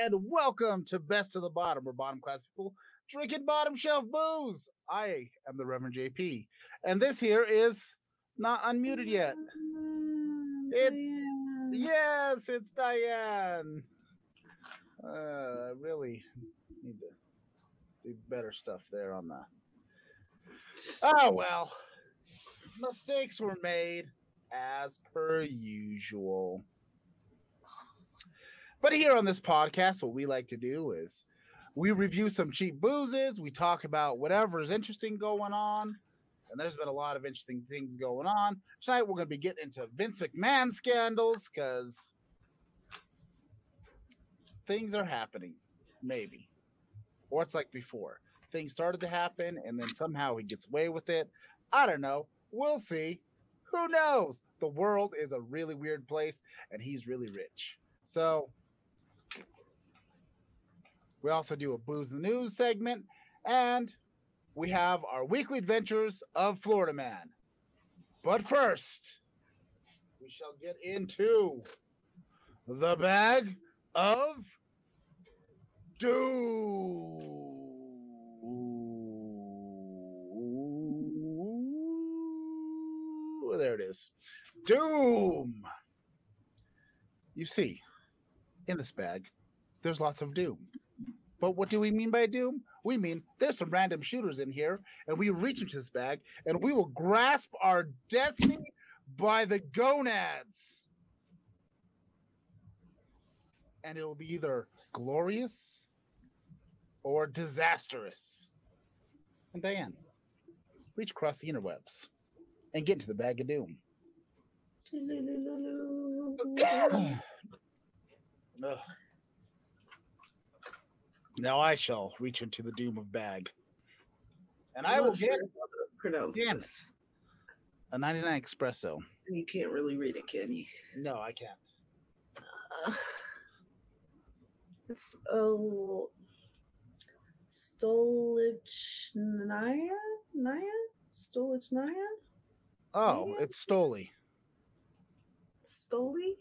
and welcome to Best of the Bottom, where bottom class people drinking bottom shelf booze. I am the Reverend JP, and this here is not unmuted yet. It's Diane. I really need to do better stuff there on the. Oh well, mistakes were made as per usual. But here on this podcast, what we like to do is we review some cheap boozes. We talk about whatever is interesting going on. And there's been a lot of interesting things going on. Tonight, we're going to be getting into Vince McMahon scandals because things are happening, maybe. Or it's like before. Things started to happen, and then somehow he gets away with it. I don't know. We'll see. Who knows? The world is a really weird place, and he's really rich. So we also do a Booze in the News segment, and we have our weekly adventures of Florida Man. But first, we shall get into the bag of doom. There it is. Doom. You see, in this bag, there's lots of doom. But what do we mean by doom? We mean there's some random shooters in here, and we reach into this bag, and we will grasp our destiny by the gonads. And it'll be either glorious or disastrous. And Diane, reach across the interwebs and get into the bag of doom. Now I shall reach into the doom of bag. And I will get pronounce a 99 espresso. You can't really read it, can you? No, I can't. It's Stolichnaya? Stolichnaya? Oh, it's Stoli. Stoli?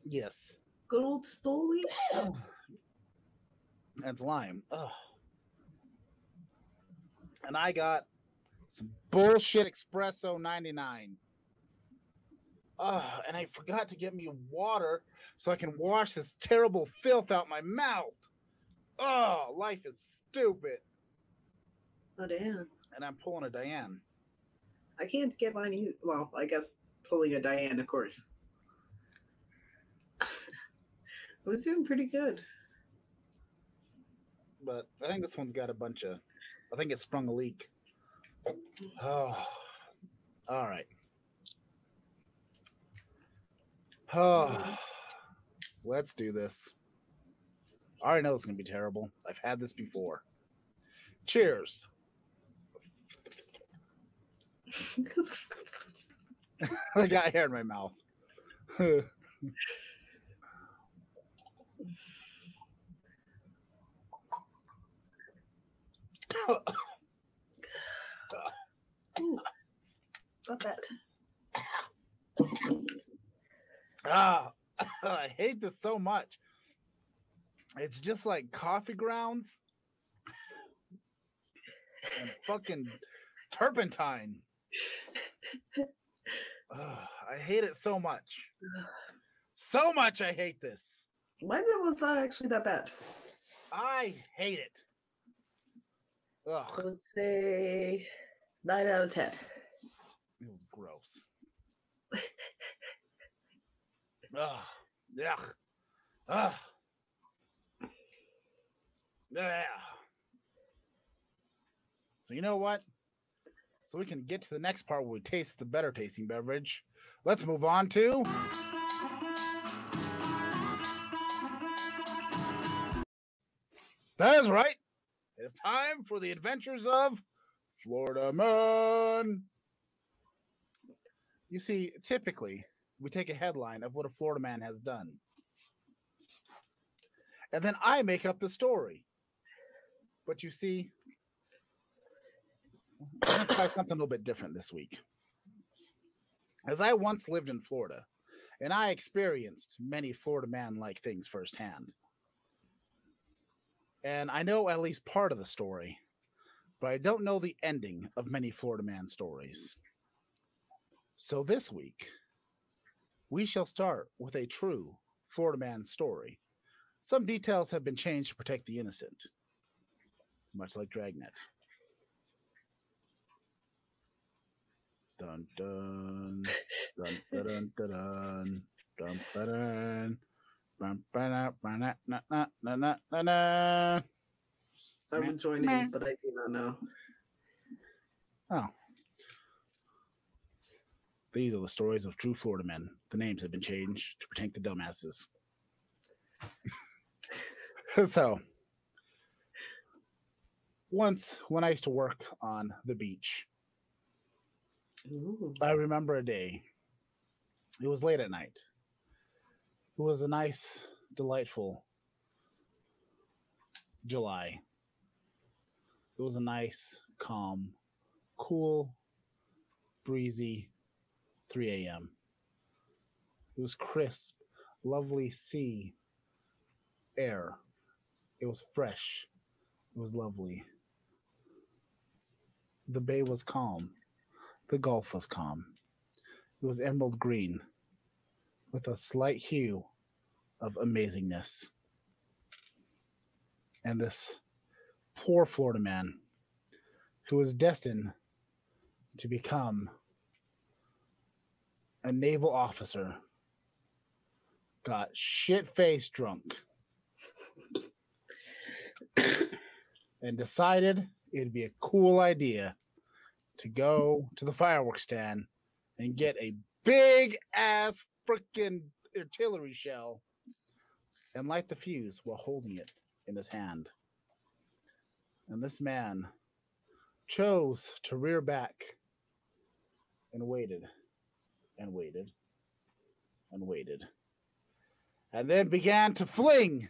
Yes. Good old Stoli? That's lime. Oh. And I got some bullshit espresso 99. Oh, and I forgot to get me water so I can wash this terrible filth out my mouth. Oh, life is stupid. Oh, damn. And I'm pulling a Diane. I can't get mine either. Well, I guess pulling a Diane, of course. I was doing pretty good. But I think this one's got a bunch of... I think it sprung a leak. Oh. All right. Oh. Let's do this. I already know it's going to be terrible. I've had this before. Cheers. I got hair in my mouth. Ooh, not bad. I hate this so much. It's just like coffee grounds and fucking turpentine. I hate it so much. So much I hate this. Mine was not actually that bad. I hate it. Ugh. I would say 9 out of 10. It was gross. Ugh. Yuck. Ugh. Yeah. So you know what? So we can get to the next part where we taste the better tasting beverage. Let's move on to... That is right. It's time for the adventures of Florida Man. You see, typically, we take a headline of what a Florida man has done. And then I make up the story. But you see, I'm going to try something a little bit different this week. As I once lived in Florida, and I experienced many Florida man-like things firsthand. And I know at least part of the story, but I don't know the ending of many Florida Man stories. So this week, we shall start with a true Florida Man story. Some details have been changed to protect the innocent, much like Dragnet. Dun dun dun dun dun dun dun dun dun. I would join in, but I do not know. Oh. These are the stories of true Florida men. The names have been changed to protect the dumbasses. So, once when I used to work on the beach, Ooh. I remember a day. It was late at night. It was a nice, delightful July. It was a nice, calm, cool, breezy 3 a.m. It was crisp, lovely sea air. It was fresh. It was lovely. The bay was calm. The Gulf was calm. It was emerald green with a slight hue of amazingness. And this poor Florida man who was destined to become a naval officer got shit-faced drunk and decided it'd be a cool idea to go to the fireworks stand and get a big ass freaking artillery shell and light the fuse while holding it in his hand. And this man chose to rear back and waited and waited and waited and then began to fling.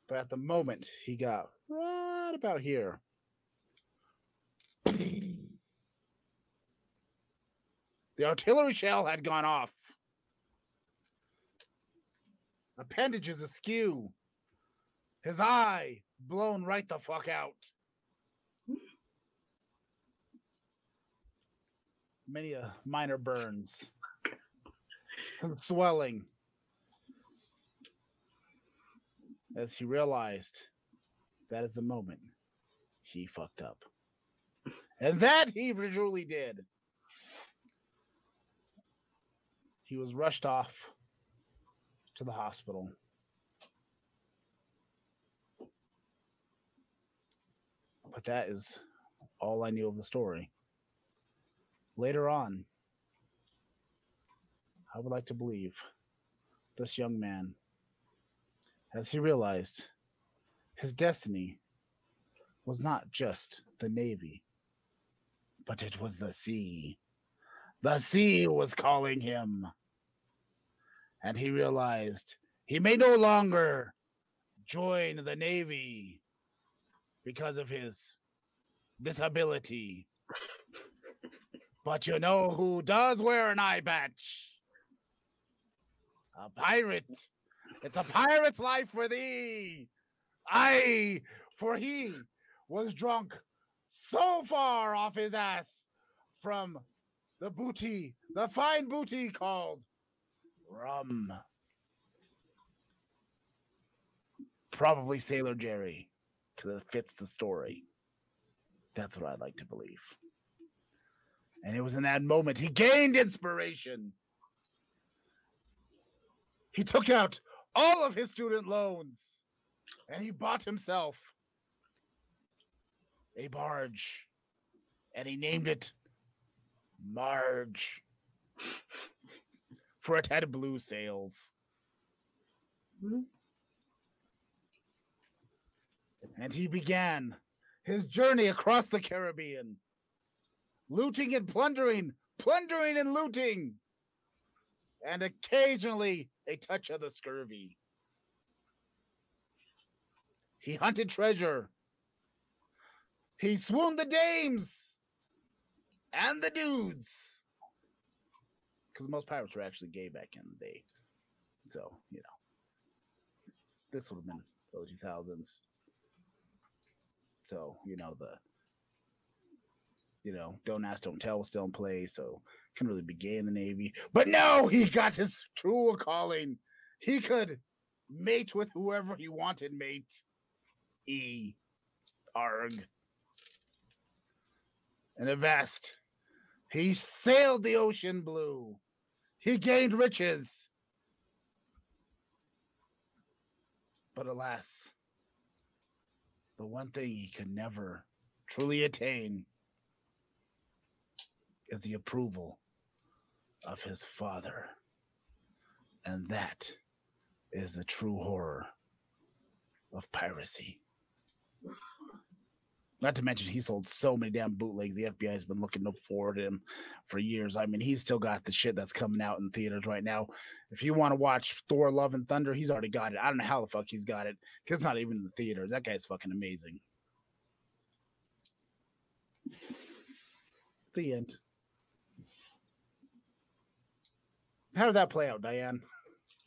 But at the moment he got right about here, the artillery shell had gone off. Appendages askew. His eye blown right the fuck out. Many minor burns. Some swelling. As he realized that is the moment he fucked up. And that he truly did. He was rushed off to the hospital. But that is all I knew of the story. Later on, I would like to believe this young man, as he realized his destiny was not just the Navy, but it was the sea. The sea was calling him. And he realized he may no longer join the Navy because of his disability. But you know who does wear an eye patch? A pirate. It's a pirate's life for thee. Aye, for he was drunk so far off his ass from the booty, the fine booty called rum. Probably Sailor Jerry, because it fits the story. That's what I'd like to believe. And it was in that moment he gained inspiration. He took out all of his student loans and he bought himself a barge and he named it Marge, for it had blue sails. Mm-hmm. And he began his journey across the Caribbean, looting and plundering and looting, and occasionally a touch of the scurvy. He hunted treasure. He swooned the dames and the dudes. Because most pirates were actually gay back in the day. So, you know, this would have been early 2000s. So, don't ask, don't tell was still in place. So couldn't really be gay in the Navy. But no, he got his true calling. He could mate with whoever he wanted, mate. Arg. And avast, he sailed the ocean blue. He gained riches. But alas, the one thing he could never truly attain is the approval of his father. And that is the true horror of piracy. Not to mention, he sold so many damn bootlegs. The FBI has been looking for him for years. I mean, he's still got the shit that's coming out in theaters right now. If you want to watch Thor: Love and Thunder, he's already got it. I don't know how the fuck he's got it, because it's not even in the theaters. That guy's fucking amazing. The end. How did that play out, Diane?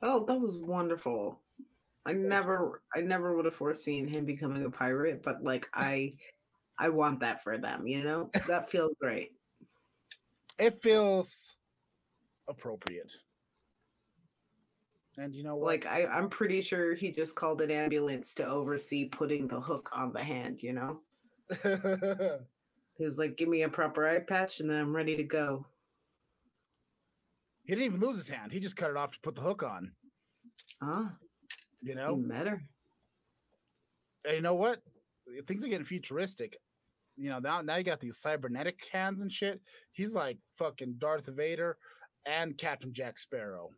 Oh, that was wonderful. I never would have foreseen him becoming a pirate, but like I want that for them, That feels great. It feels appropriate. And you know what? Like I'm pretty sure he just called an ambulance to oversee putting the hook on the hand, He was like, give me a proper eye patch and then I'm ready to go. He didn't even lose his hand. He just cut it off to put the hook on. Matter. And you know what? Things are getting futuristic. Now you got these cybernetic hands and shit. He's like fucking Darth Vader and Captain Jack Sparrow.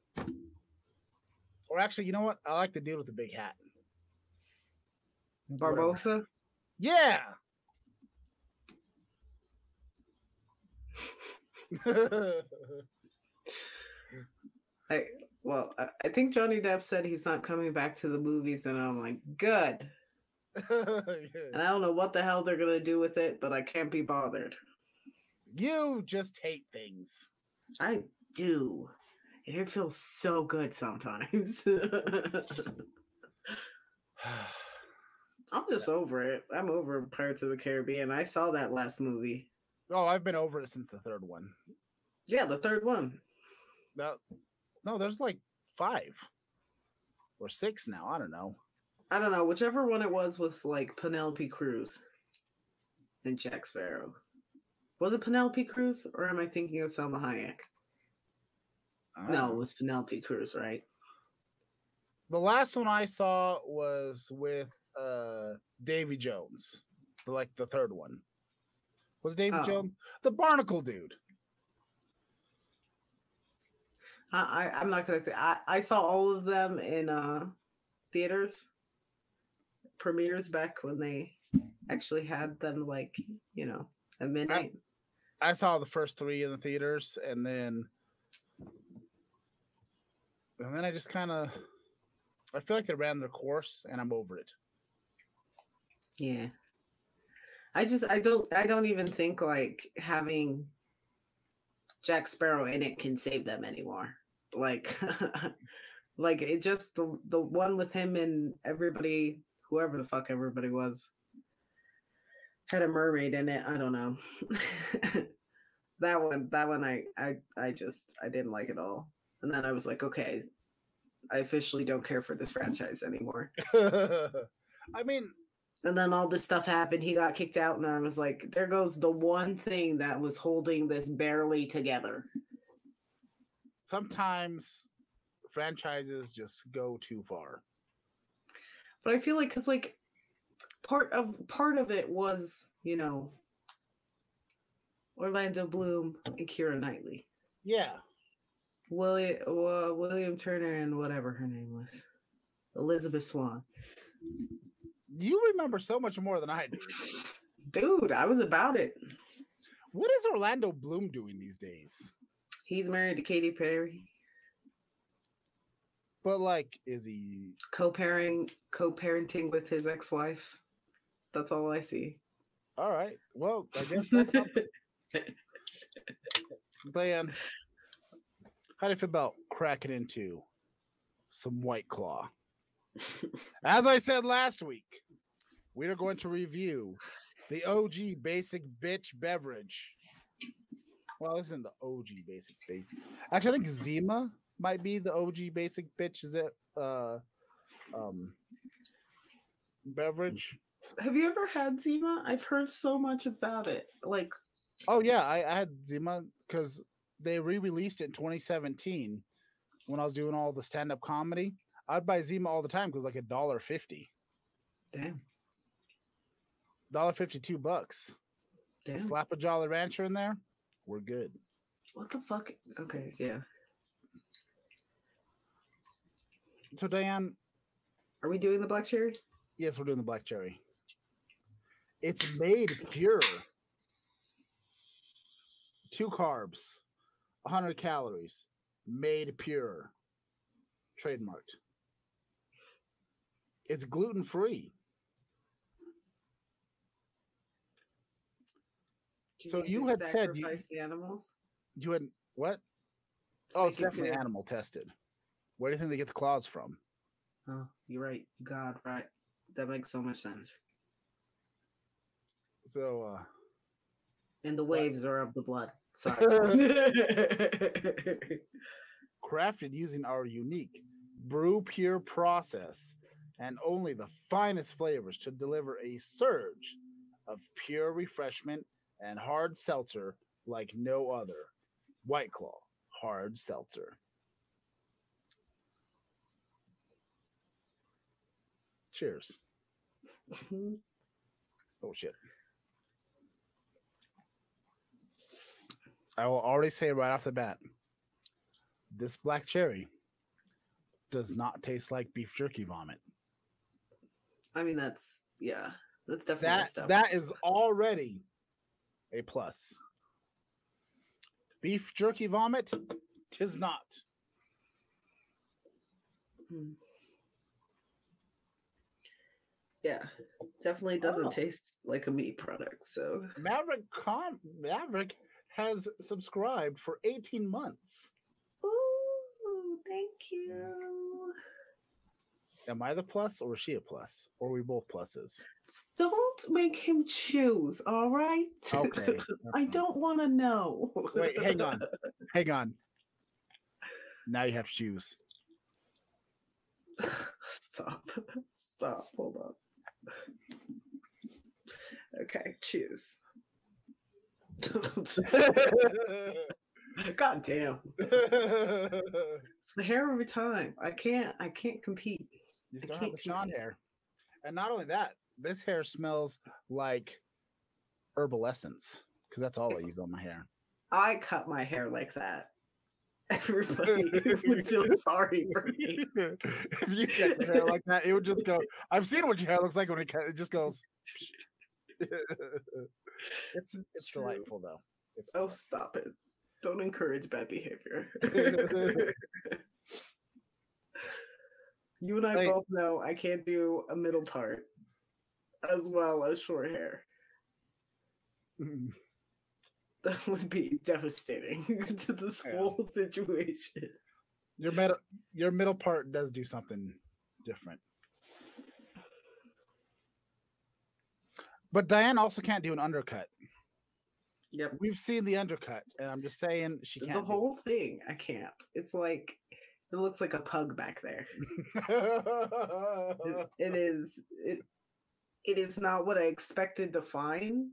Or actually, you know what? I like the dude with the big hat. Barbosa? Yeah. I think Johnny Depp said he's not coming back to the movies, and I'm like, good. And I don't know what the hell they're gonna do with it, but I can't be bothered. You just hate things. I do. And it feels so good sometimes. I'm just over it. I'm over Pirates of the Caribbean. I saw that last movie. Oh, I've been over it since the third one. Yeah, the third one. No, there's like 5 or 6 now. I don't know. Whichever one it was like Penelope Cruz and Jack Sparrow. Was it Penelope Cruz or am I thinking of Salma Hayek? No, it was Penelope Cruz, right? The last one I saw was with Davy Jones, the third one. Was Davy Jones the Barnacle dude? I'm not gonna say I saw all of them in theaters premieres back when they actually had them at midnight. I saw the first 3 in the theaters, and then I just kind of I feel like they ran their course, and I'm over it. Yeah, I don't even think like having Jack Sparrow in it can save them anymore. Like it just the one with him and everybody, whoever the fuck everybody was, had a mermaid in it. I don't know. that one I didn't like at all. And then I was like, okay, I officially don't care for this franchise anymore. I mean, and then all this stuff happened. He got kicked out, and I was like, there goes the one thing that was holding this barely together. Sometimes franchises just go too far. But I feel like, because like part of it was, Orlando Bloom and Keira Knightley. Yeah. William Turner and whatever her name was. Elizabeth Swann. You remember so much more than I do. Dude, I was about it. What is Orlando Bloom doing these days? He's married to Katy Perry. But like, is he co-parenting with his ex-wife? That's all I see. All right. Well, I guess that's up. Diane, how do you feel about cracking into some White Claw? As I said last week, we are going to review the OG Basic Bitch beverage. Well, this isn't the OG Basic Bitch. Actually, I think Zima might be the OG Basic Bitch. Is it beverage? Have you ever had Zima? I've heard so much about it. Like, oh yeah, I had Zima because they re-released it in 2017 when I was doing all the stand-up comedy. I'd buy Zima all the time because it was like $1.50. damn. $1.50, $2. Damn. Slap a Jolly Rancher in there, we're good. What the fuck? Okay, yeah. So Diane, are we doing the black cherry? Yes, we're doing the black cherry. It's made pure. 2 carbs, 100 calories, made pure. Trademarked. It's gluten-free. So you had said you the animals. You had what? Oh, it's definitely animal tested. Where do you think they get the claws from? Oh, you're right. God, right. That makes so much sense. So, and the waves are of the blood. Sorry. Crafted using our unique brew pure process and only the finest flavors to deliver a surge of pure refreshment and hard seltzer like no other. White Claw hard seltzer. Cheers. Oh shit. I will already say right off the bat, this black cherry does not taste like beef jerky vomit. I mean, that's definitely stuff. That is already a plus. Beef jerky vomit, tis not. Yeah, definitely doesn't taste like a meat product. So Maverick has subscribed for 18 months. Ooh, thank you. Am I the plus or is she a plus? Or are we both pluses? Don't make him choose, all right? Okay. I don't want to know. Wait, hang on. Hang on. Now you have to choose. Stop. Hold on. Okay, choose. God damn. It's the hair every time. I can't compete. You still have the Sean hair. And not only that, this hair smells like herbal essence because that's all I use on my hair. I cut my hair like that. Everybody would feel sorry for me. If you cut your hair like that, it would just go. I've seen what your hair looks like when it just goes. It's delightful though. Stop it. Don't encourage bad behavior. You and I both know I can't do a middle part as well as short hair. That would be devastating to this whole situation. Your middle part does do something different. But Diane also can't do an undercut. Yep. We've seen the undercut, and I'm just saying she can't. The whole thing, I can't. It's like it looks like a pug back there. It is not what I expected to find.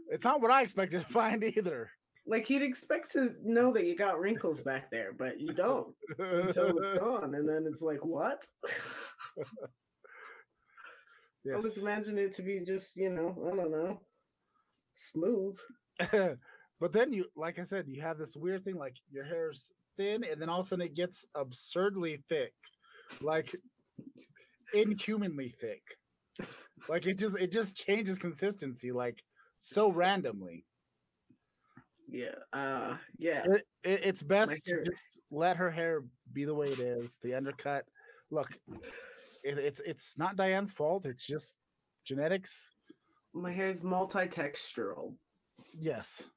It's not what I expected to find either. Like you'd expect to know that you got wrinkles back there, but you don't until it's gone, and then it's like, what? Yes. I was imagining it to be just, I don't know, smooth. But then you, like I said, you have this weird thing, like your hair's thin, and then all of a sudden it gets absurdly thick, like inhumanly thick. Like it just changes consistency, like so randomly. Yeah. It's best to just let her hair be the way it is. The undercut. Look, it's not Diane's fault. It's just genetics. My hair is multi-textural. Yes.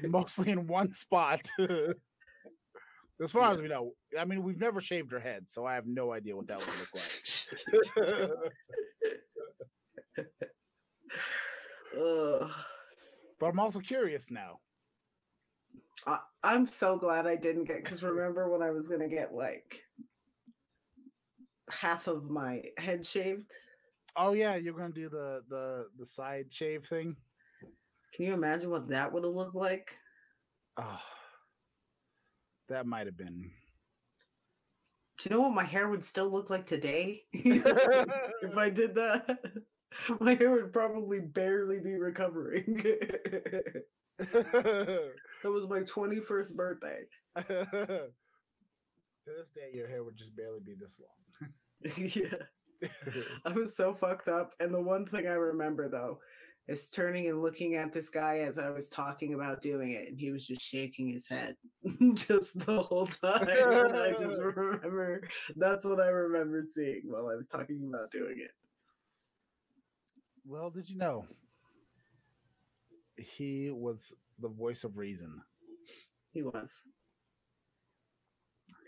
Mostly in one spot. As far as we know. I mean, we've never shaved her head, so I have no idea what that would look like. Ugh. But I'm also curious now. I'm so glad I didn't get, because remember when I was gonna get like half of my head shaved? Oh yeah, you're gonna do the side shave thing. Can you imagine what that would have looked like? Oh, that might have been. Do you know what my hair would still look like today? If I did that, my hair would probably barely be recovering. That was my 21st birthday. To this day, your hair would just barely be this long. Yeah. I was so fucked up. And the one thing I remember though is turning and looking at this guy as I was talking about doing it, and he was just shaking his head just the whole time. And I just remember that's what I remember seeing while I was talking about doing it. Well, did you know he was the voice of reason? He was.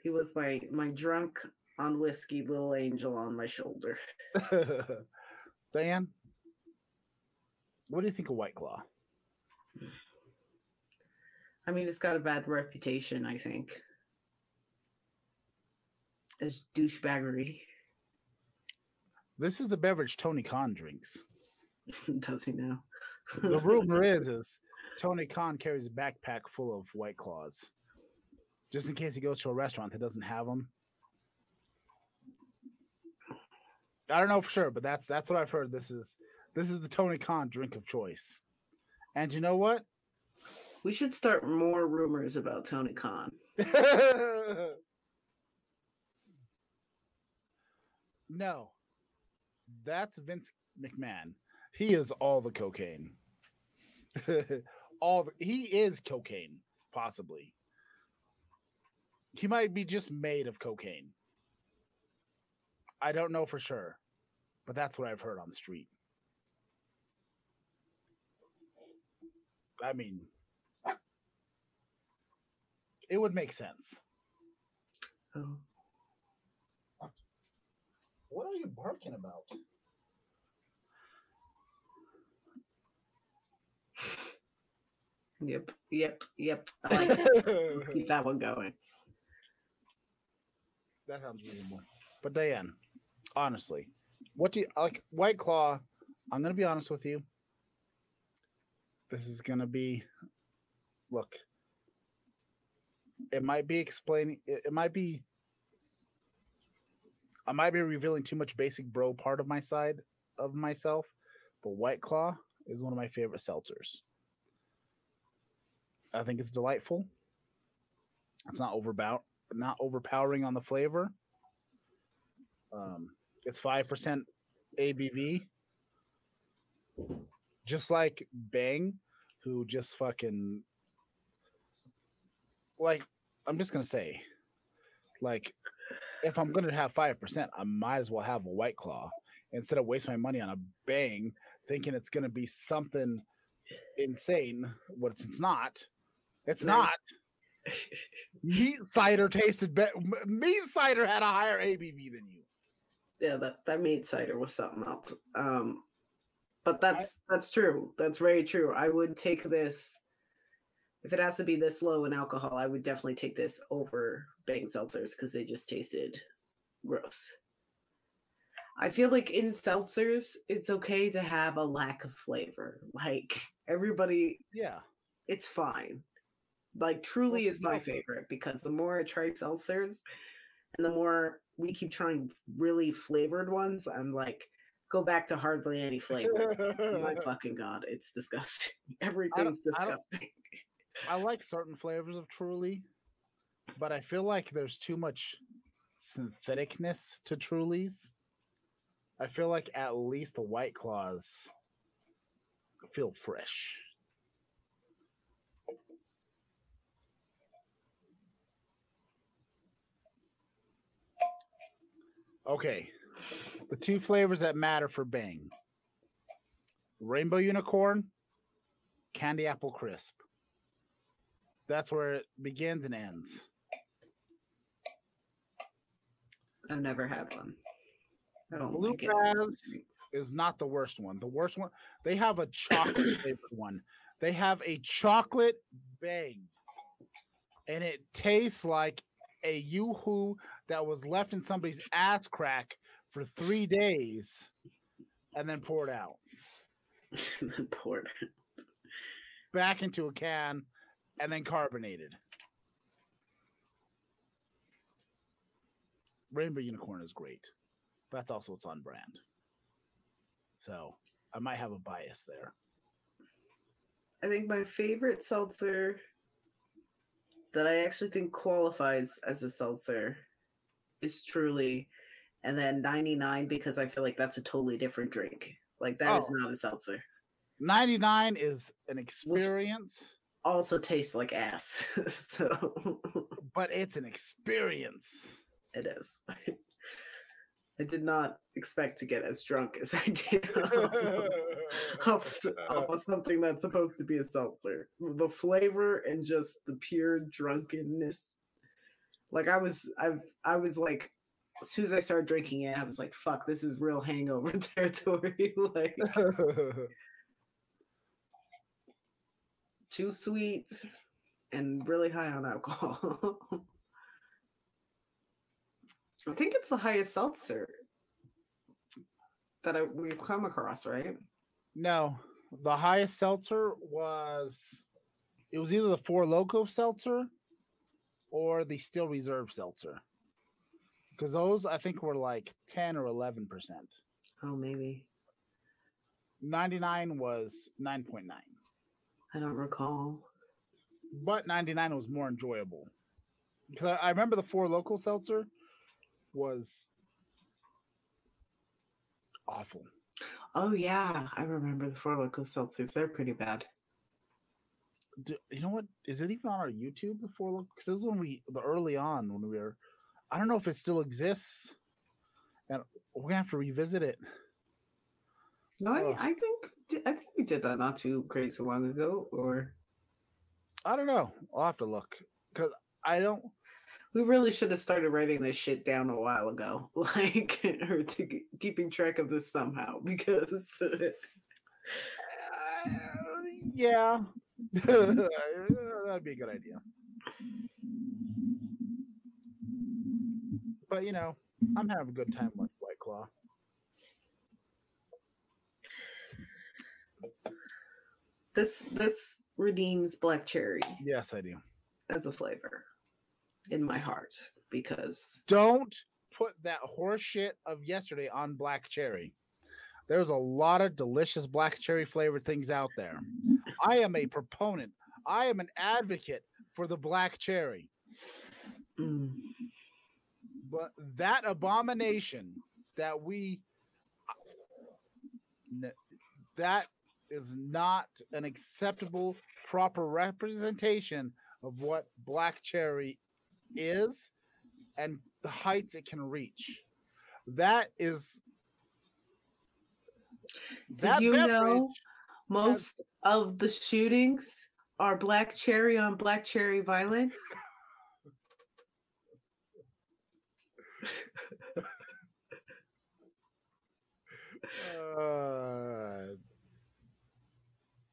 He was my drunk on whiskey little angel on my shoulder. Diane, what do you think of White Claw? I mean, it's got a bad reputation, I think, as douchebaggery. This is the beverage Tony Khan drinks. Does he now? The rumor is Tony Khan carries a backpack full of White Claws, just in case he goes to a restaurant that doesn't have them. I don't know for sure, but that's what I've heard. This is the Tony Khan drink of choice. And you know what? We should start more rumors about Tony Khan. No, that's Vince McMahon. He is all the cocaine. He is cocaine, possibly. He might be just made of cocaine. I don't know for sure, but that's what I've heard on the street. I mean, it would make sense. Oh. What are you barking about? Yep. I like it. Keep that one going. That sounds reasonable. But Diane, honestly, what do you like? White Claw, I'm going to be honest with you. This is going to be, look, it might be explaining, it might be, I might be revealing too much basic bro part of my side of myself, but White Claw is one of my favorite seltzers. I think it's delightful. It's not overpowering on the flavor. It's 5% ABV. Just like Bang, who just fucking like, I'm just gonna say, like, if I'm gonna have 5%, I might as well have a White Claw instead of waste my money on a Bang, thinking it's gonna be something insane. What it's not. It's not. Meat cider tasted better. Meat cider had a higher ABV than you. Yeah, that meat cider was something else. But that's true. That's very true. I would take this if it has to be this low in alcohol. I would definitely take this over Bang seltzers because they just tasted gross. I feel like in seltzers, it's okay to have a lack of flavor. Like everybody, yeah, it's fine. Like Truly is my favorite because the more I try seltzers and the more we keep trying really flavored ones, I'm like, go back to hardly any flavor. My fucking God, it's disgusting. Everything's disgusting. I like certain flavors of Truly, but I feel like there's too much syntheticness to Trulies. I feel like at least the White Claws feel fresh. Okay, the two flavors that matter for Bang: Rainbow Unicorn, Candy Apple Crisp. That's where it begins and ends. I've never had one. I don't Blue like it. Raz is not the worst one. The worst one, they have a chocolate flavored one. They have a chocolate bang, and it tastes like a yoo-hoo that was left in somebody's ass crack for 3 days and then poured out Poured. back into a can and then carbonated. Rainbow Unicorn is great. That's also it's on brand. So I might have a bias there. I think my favorite seltzer that I actually think qualifies as a seltzer is Truly, and then 99 because I feel like that's a totally different drink. Like that is not a seltzer. 99 is an experience. Which also tastes like ass. So but it's an experience. It is. I did not expect to get as drunk as I did off of something that's supposed to be a seltzer. The flavor and just the pure drunkenness. Like I was like, as soon as I started drinking it, I was like, "Fuck, this is real hangover territory." Like, too sweet and really high on alcohol. I think it's the highest seltzer that we've come across, right? No, the highest seltzer was either the Four Loko seltzer or the Still Reserve seltzer, because those I think were like 10 or 11%. Oh, maybe 99 was 9.9. I don't recall, but 99 was more enjoyable because I remember the Four Loko seltzer was awful. Oh yeah, I remember the Four Loko seltzers. They're pretty bad. You know what? Is it even on our YouTube? The Four Loko? Because this was the early on when we were. I don't know if it still exists, and we're gonna have to revisit it. No, I think we did that not too crazy long ago, or I don't know. I'll have to look because I don't. We really should have started writing this shit down a while ago, like, or keeping track of this somehow, because yeah, that'd be a good idea. But I'm having a good time with White Claw. This redeems black cherry. Yes, I do. As a flavor in my heart, because don't put that horse shit of yesterday on black cherry. There's a lot of delicious black cherry flavored things out there. I am a proponent. I am an advocate for the black cherry. But that abomination that is not an acceptable, proper representation of what black cherry is and the heights it can reach. That is. Did you know most of the shootings are black cherry on black cherry violence?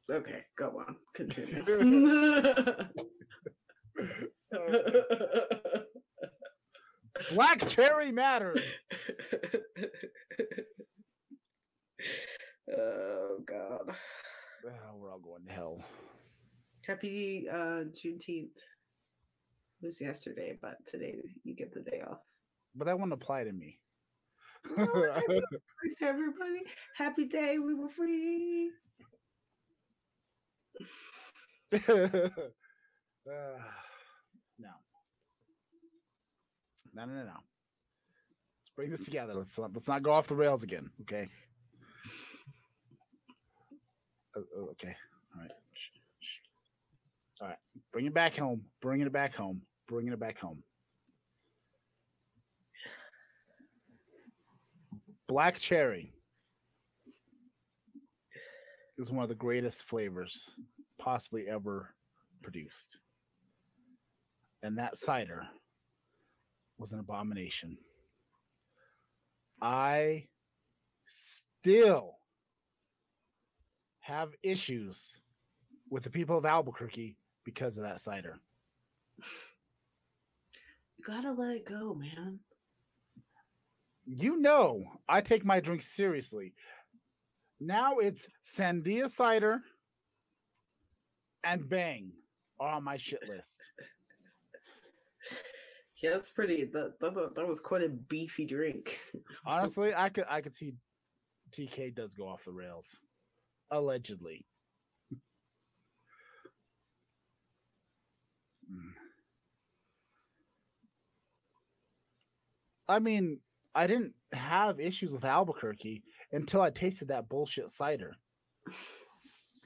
Okay, go on. Continue. Black cherry matters. Oh God. We're all going to hell. Happy Juneteenth. It was yesterday, but today you get the day off. But that wouldn't apply to me. Thanks to everybody. Happy day, we were free. No. Let's bring this together. Let's not go off the rails again, okay? Okay. All right. All right. Bring it back home. Bringing it back home. Bringing it back home. Black cherry is one of the greatest flavors possibly ever produced. And that cider was an abomination. I still have issues with the people of Albuquerque because of that cider. You gotta let it go, man. You know, I take my drinks seriously. Now it's Sandia cider and Bang are on my shit list. Yeah, that's pretty. That was quite a beefy drink. Honestly, I could see TK does go off the rails, allegedly. I mean, I didn't have issues with Albuquerque until I tasted that bullshit cider.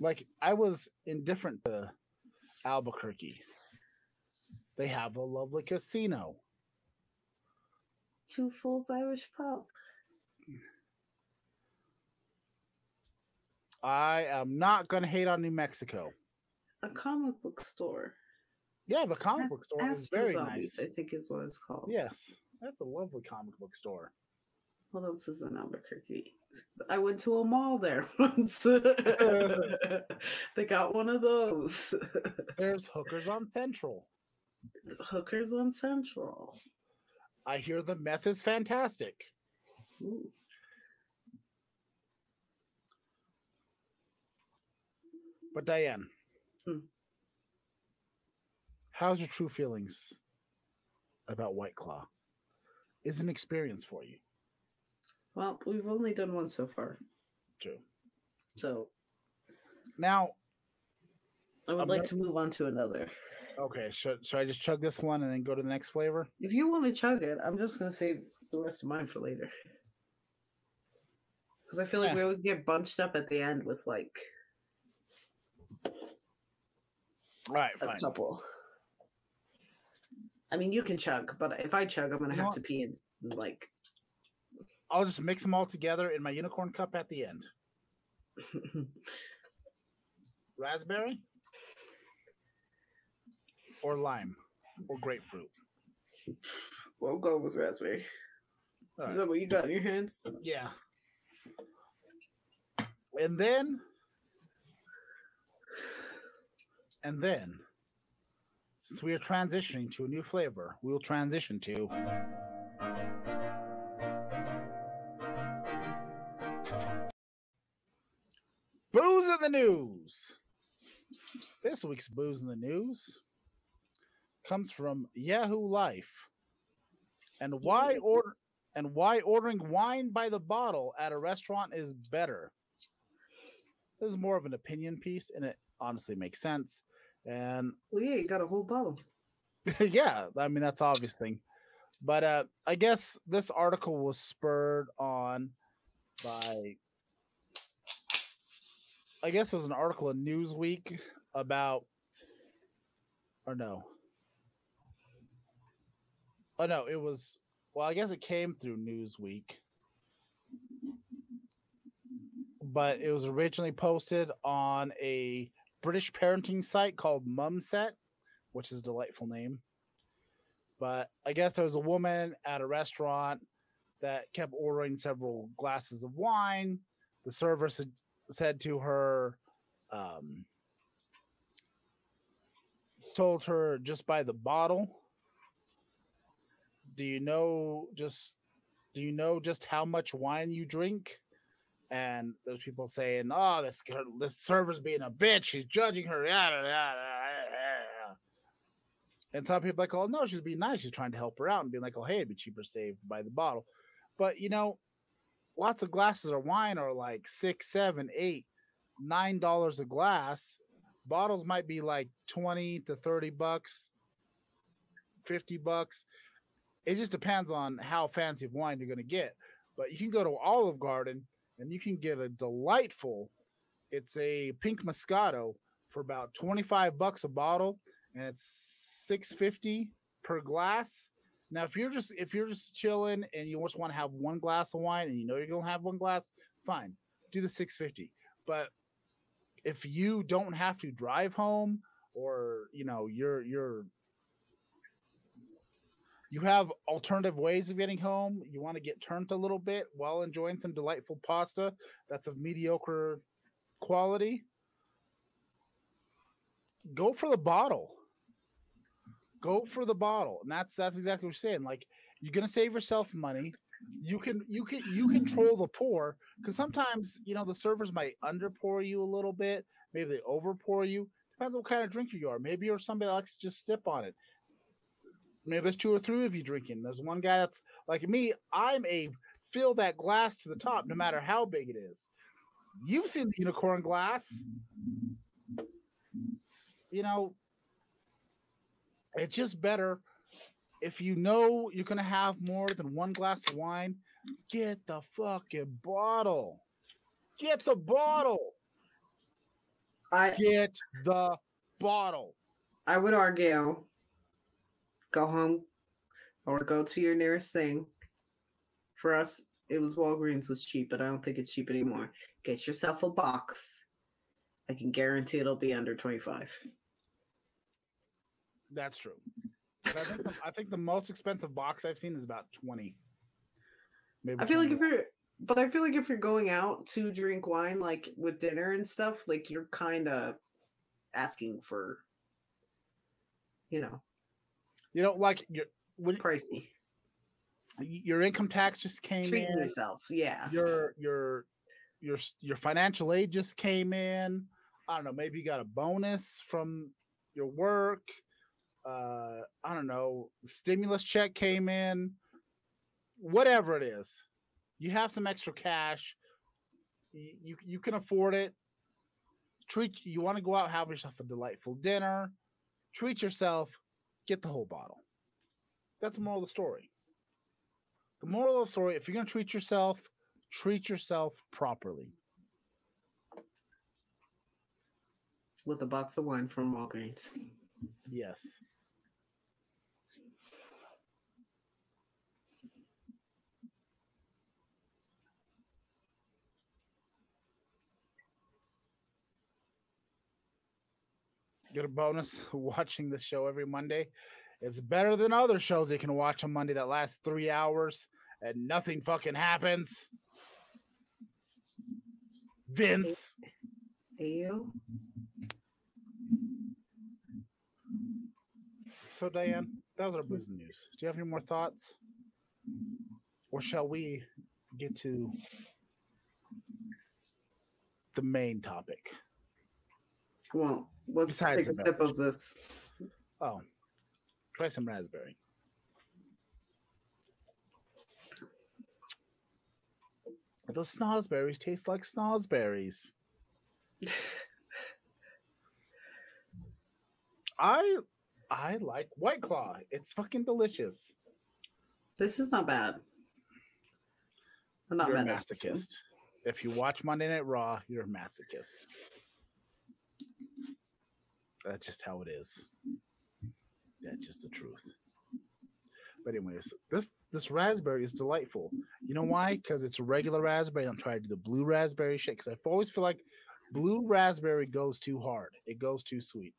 Like, I was indifferent to Albuquerque. They have a lovely casino. 2 Fools Irish Pub. I am not going to hate on New Mexico. A comic book store. Yeah, the comic book store is very Zombies, nice. I think is what it's called. Yes, that's a lovely comic book store. What else is in Albuquerque? I went to a mall there once. They got one of those. There's Hookers on Central. Hookers on Central. I hear the meth is fantastic. Ooh. But Diane, how's your true feelings about White Claw? Is an experience for you? Well, we've only done one so far. True. So now I would like to move on to another. Okay, should I just chug this one and then go to the next flavor? If you want to chug it, I'm just going to save the rest of mine for later. Because I feel like we always get bunched up at the end with like all right, fine. A couple. I mean, you can chug, but if I chug, I'm going to have to pee and like... I'll just mix them all together in my unicorn cup at the end. Raspberry? Or lime? Or grapefruit? Well, I'll go with raspberry. Right. Is that what you got in your hands? Yeah. And then, since we are transitioning to a new flavor, we will transition to Booze in the News. This week's Booze in the News comes from Yahoo Life. And why ordering wine by the bottle at a restaurant is better. This is more of an opinion piece, and it honestly makes sense. And well, yeah, you got a whole bottle. Yeah, I mean that's obvious thing. But I guess this article was spurred on by, I guess it was an article in Newsweek about, or no. Oh no, it was, well, I guess it came through Newsweek. But it was originally posted on a British parenting site called Mumset, which is a delightful name. But I guess there was a woman at a restaurant that kept ordering several glasses of wine. The server said to her, told her just buy the bottle. Do you know just how much wine you drink? And there's people saying, "Oh, this server's being a bitch. She's judging her." And some people are like, "Oh no, she's being nice. She's trying to help her out," and being like, "Oh hey, it'd be cheaper saved by the bottle." But lots of glasses of wine are like $6, $7, $8, $9 a glass. Bottles might be like $20 to $30, $50. It just depends on how fancy of wine you're going to get. But you can go to Olive Garden and you can get a delightful, it's a pink Moscato for about $25 a bottle, and it's $6.50 per glass. Now, if you're just chilling and you just want to have one glass of wine and you know you're gonna have one glass, fine, do the $6.50. But if you don't have to drive home, or you're You have alternative ways of getting home. You want to get turned a little bit while enjoying some delightful pasta that's of mediocre quality. Go for the bottle. Go for the bottle, and that's exactly what you're saying. Like you're gonna save yourself money. You control the pour because sometimes the servers might under pour you a little bit. Maybe they over pour you. Depends what kind of drinker you are. Maybe you're somebody that likes to just sip on it. Maybe there's two or three of you drinking. There's one guy that's like me. I'm a fill that glass to the top, no matter how big it is. You've seen the unicorn glass. It's just better if you know you're going to have more than one glass of wine. Get the fucking bottle. Get the bottle. Get the bottle. I would argue go home or go to your nearest thing. For us, it was Walgreens was cheap, but I don't think it's cheap anymore. Get yourself a box. I can guarantee it'll be under 25. That's true. But I think the most expensive box I've seen is about 20. Maybe I feel 20. I feel like if you're going out to drink wine, like with dinner and stuff, like you're kind of asking for, like pricey. Your income tax just came Treating yourself, yeah. Your financial aid just came in. I don't know. Maybe you got a bonus from your work. I don't know, the stimulus check came in, whatever it is, you have some extra cash, you can afford it. You want to go out, have yourself a delightful dinner, treat yourself, get the whole bottle. That's the moral of the story. The moral of the story, if you're going to treat yourself properly. With a box of wine from Walgreens. Yes. Get a bonus watching this show every Monday. It's better than other shows you can watch on Monday that last 3 hours and nothing fucking happens. Vince. Ew. So, Diane, that was our booze news. Do you have any more thoughts? Or shall we get to the main topic? Well, let's take a sip of this. Oh, try some raspberry. The snozzberries taste like snozzberries. I like White Claw. It's fucking delicious. This is not bad. I'm not you're mad a masochist. If you watch Monday Night Raw, you're a masochist. That's just how it is. That's just the truth. But anyways, this raspberry is delightful. You know why? Because it's a regular raspberry. I'm trying to do the blue raspberry shit because I always feel like blue raspberry goes too hard. It goes too sweet.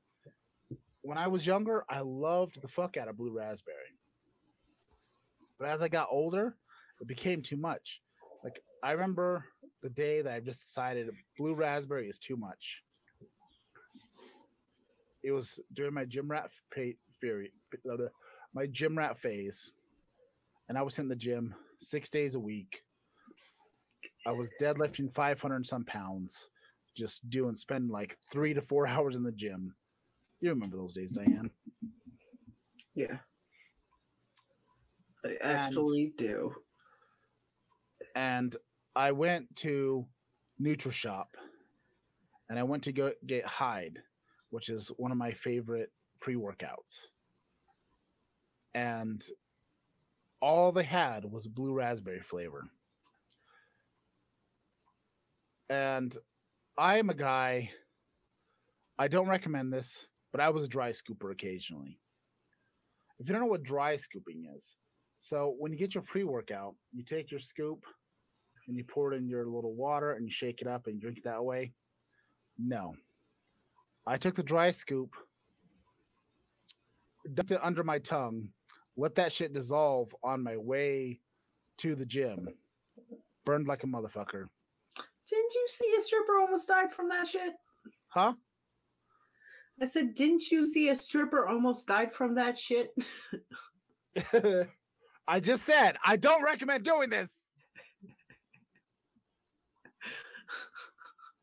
When I was younger, I loved the fuck out of blue raspberry. But as I got older, it became too much. Like, I remember the day that I just decided blue raspberry is too much. It was during my gym rat phase, and I was in the gym 6 days a week. I was deadlifting 500 and some pounds, just spending like 3 to 4 hours in the gym. You remember those days, Diane? Yeah, I actually do. And I went to NutriShop, and I went to go get Hyde, which is one of my favorite pre-workouts. And all they had was blue raspberry flavor. And I am a guy, I don't recommend this, but I was a dry scooper occasionally. If you don't know what dry scooping is, so when you get your pre-workout, you take your scoop and you pour it in your little water and you shake it up and you drink it that way. No. I took the dry scoop, dumped it under my tongue, let that shit dissolve on my way to the gym. Burned like a motherfucker. Didn't you see a stripper almost died from that shit? Huh? I said, didn't you see a stripper almost died from that shit? I just said, I don't recommend doing this.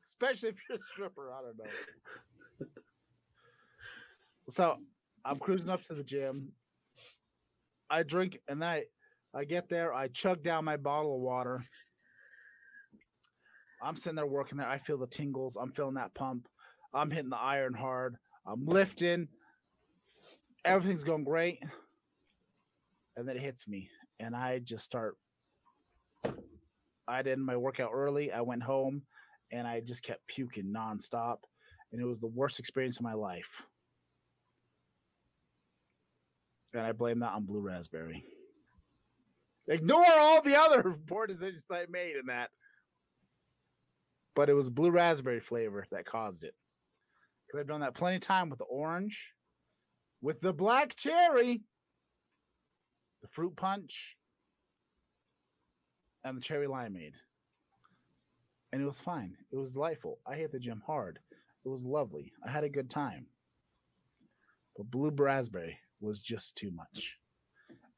Especially if you're a stripper. I don't know. So I'm cruising up to the gym. I drink, and then I get there. I chug down my bottle of water. I'm sitting there working there. I feel the tingles. I'm feeling that pump. I'm hitting the iron hard. I'm lifting. Everything's going great. And then it hits me. And I just start. I did my workout early. I went home and I just kept puking nonstop. And it was the worst experience of my life. And I blame that on blue raspberry. Ignore all the other poor decisions I made in that. But it was blue raspberry flavor that caused it. Because I've done that plenty of time with the orange, with the black cherry, the fruit punch, and the cherry limeade. And it was fine. It was delightful. I hit the gym hard. It was lovely. I had a good time. But blue raspberry was just too much.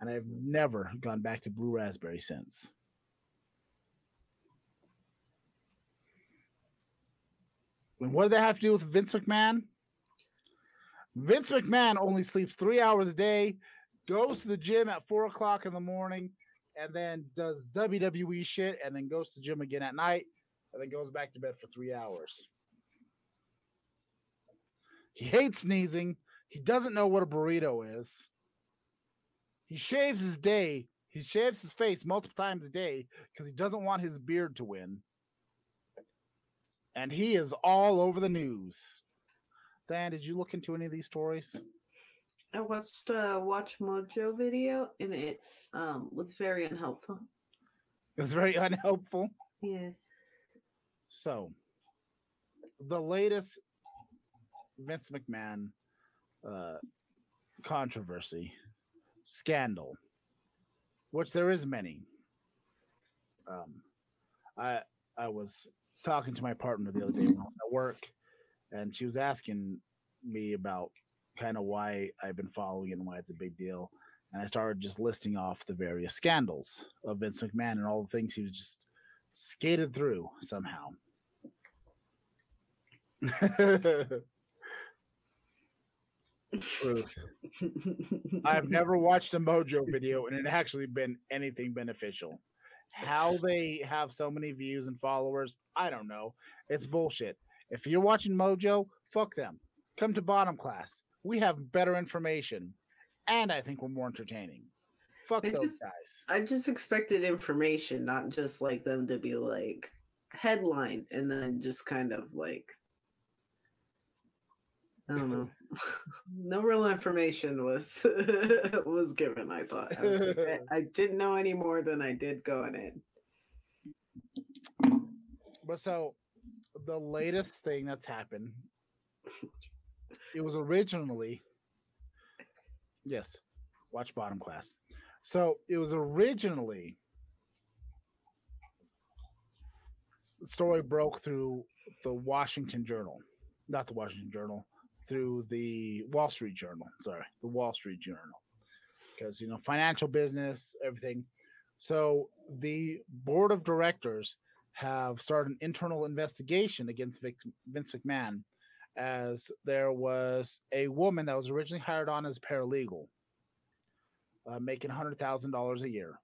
And I've never gone back to blue raspberry since. And what did that have to do with Vince McMahon? Vince McMahon only sleeps 3 hours a day, goes to the gym at 4 o'clock in the morning, and then does WWE shit, and then goes to the gym again at night, and then goes back to bed for 3 hours. He hates sneezing. He doesn't know what a burrito is. He shaves his day. He shaves his face multiple times a day because he doesn't want his beard to win. And he is all over the news. Dan, did you look into any of these stories? I watched a Watch Mojo video, and it was very unhelpful. It was very unhelpful. Yeah. So, the latest Vince McMahon controversy, scandal, which there is many. I was talking to my partner the other day when I was at work, and she was asking me about kind of why I've been following it and why it's a big deal. And I started just listing off the various scandals of Vince McMahon and all the things he was just skated through somehow. Truth. I've never watched a Mojo video and it actually been anything beneficial. How they have so many views and followers, I don't know. It's bullshit. If you're watching Mojo, fuck them. Come to Bottom Class. We have better information, and I think we're more entertaining. Fuck those guys. I just expected information, not just like them to be like headline and then just kind of like, I don't know. No real information was was given. I thought I didn't know any more than I did going in. But so the latest thing that's happened, it was originally, yes, watch Bottom Class. So it was originally, the story broke through the Washington Journal, not the Washington Journal, through the Wall Street Journal. Sorry, the Wall Street Journal, because financial business, everything. So the board of directors have started an internal investigation against Vince McMahon, as there was a woman that was originally hired on as paralegal, making $100,000 a year.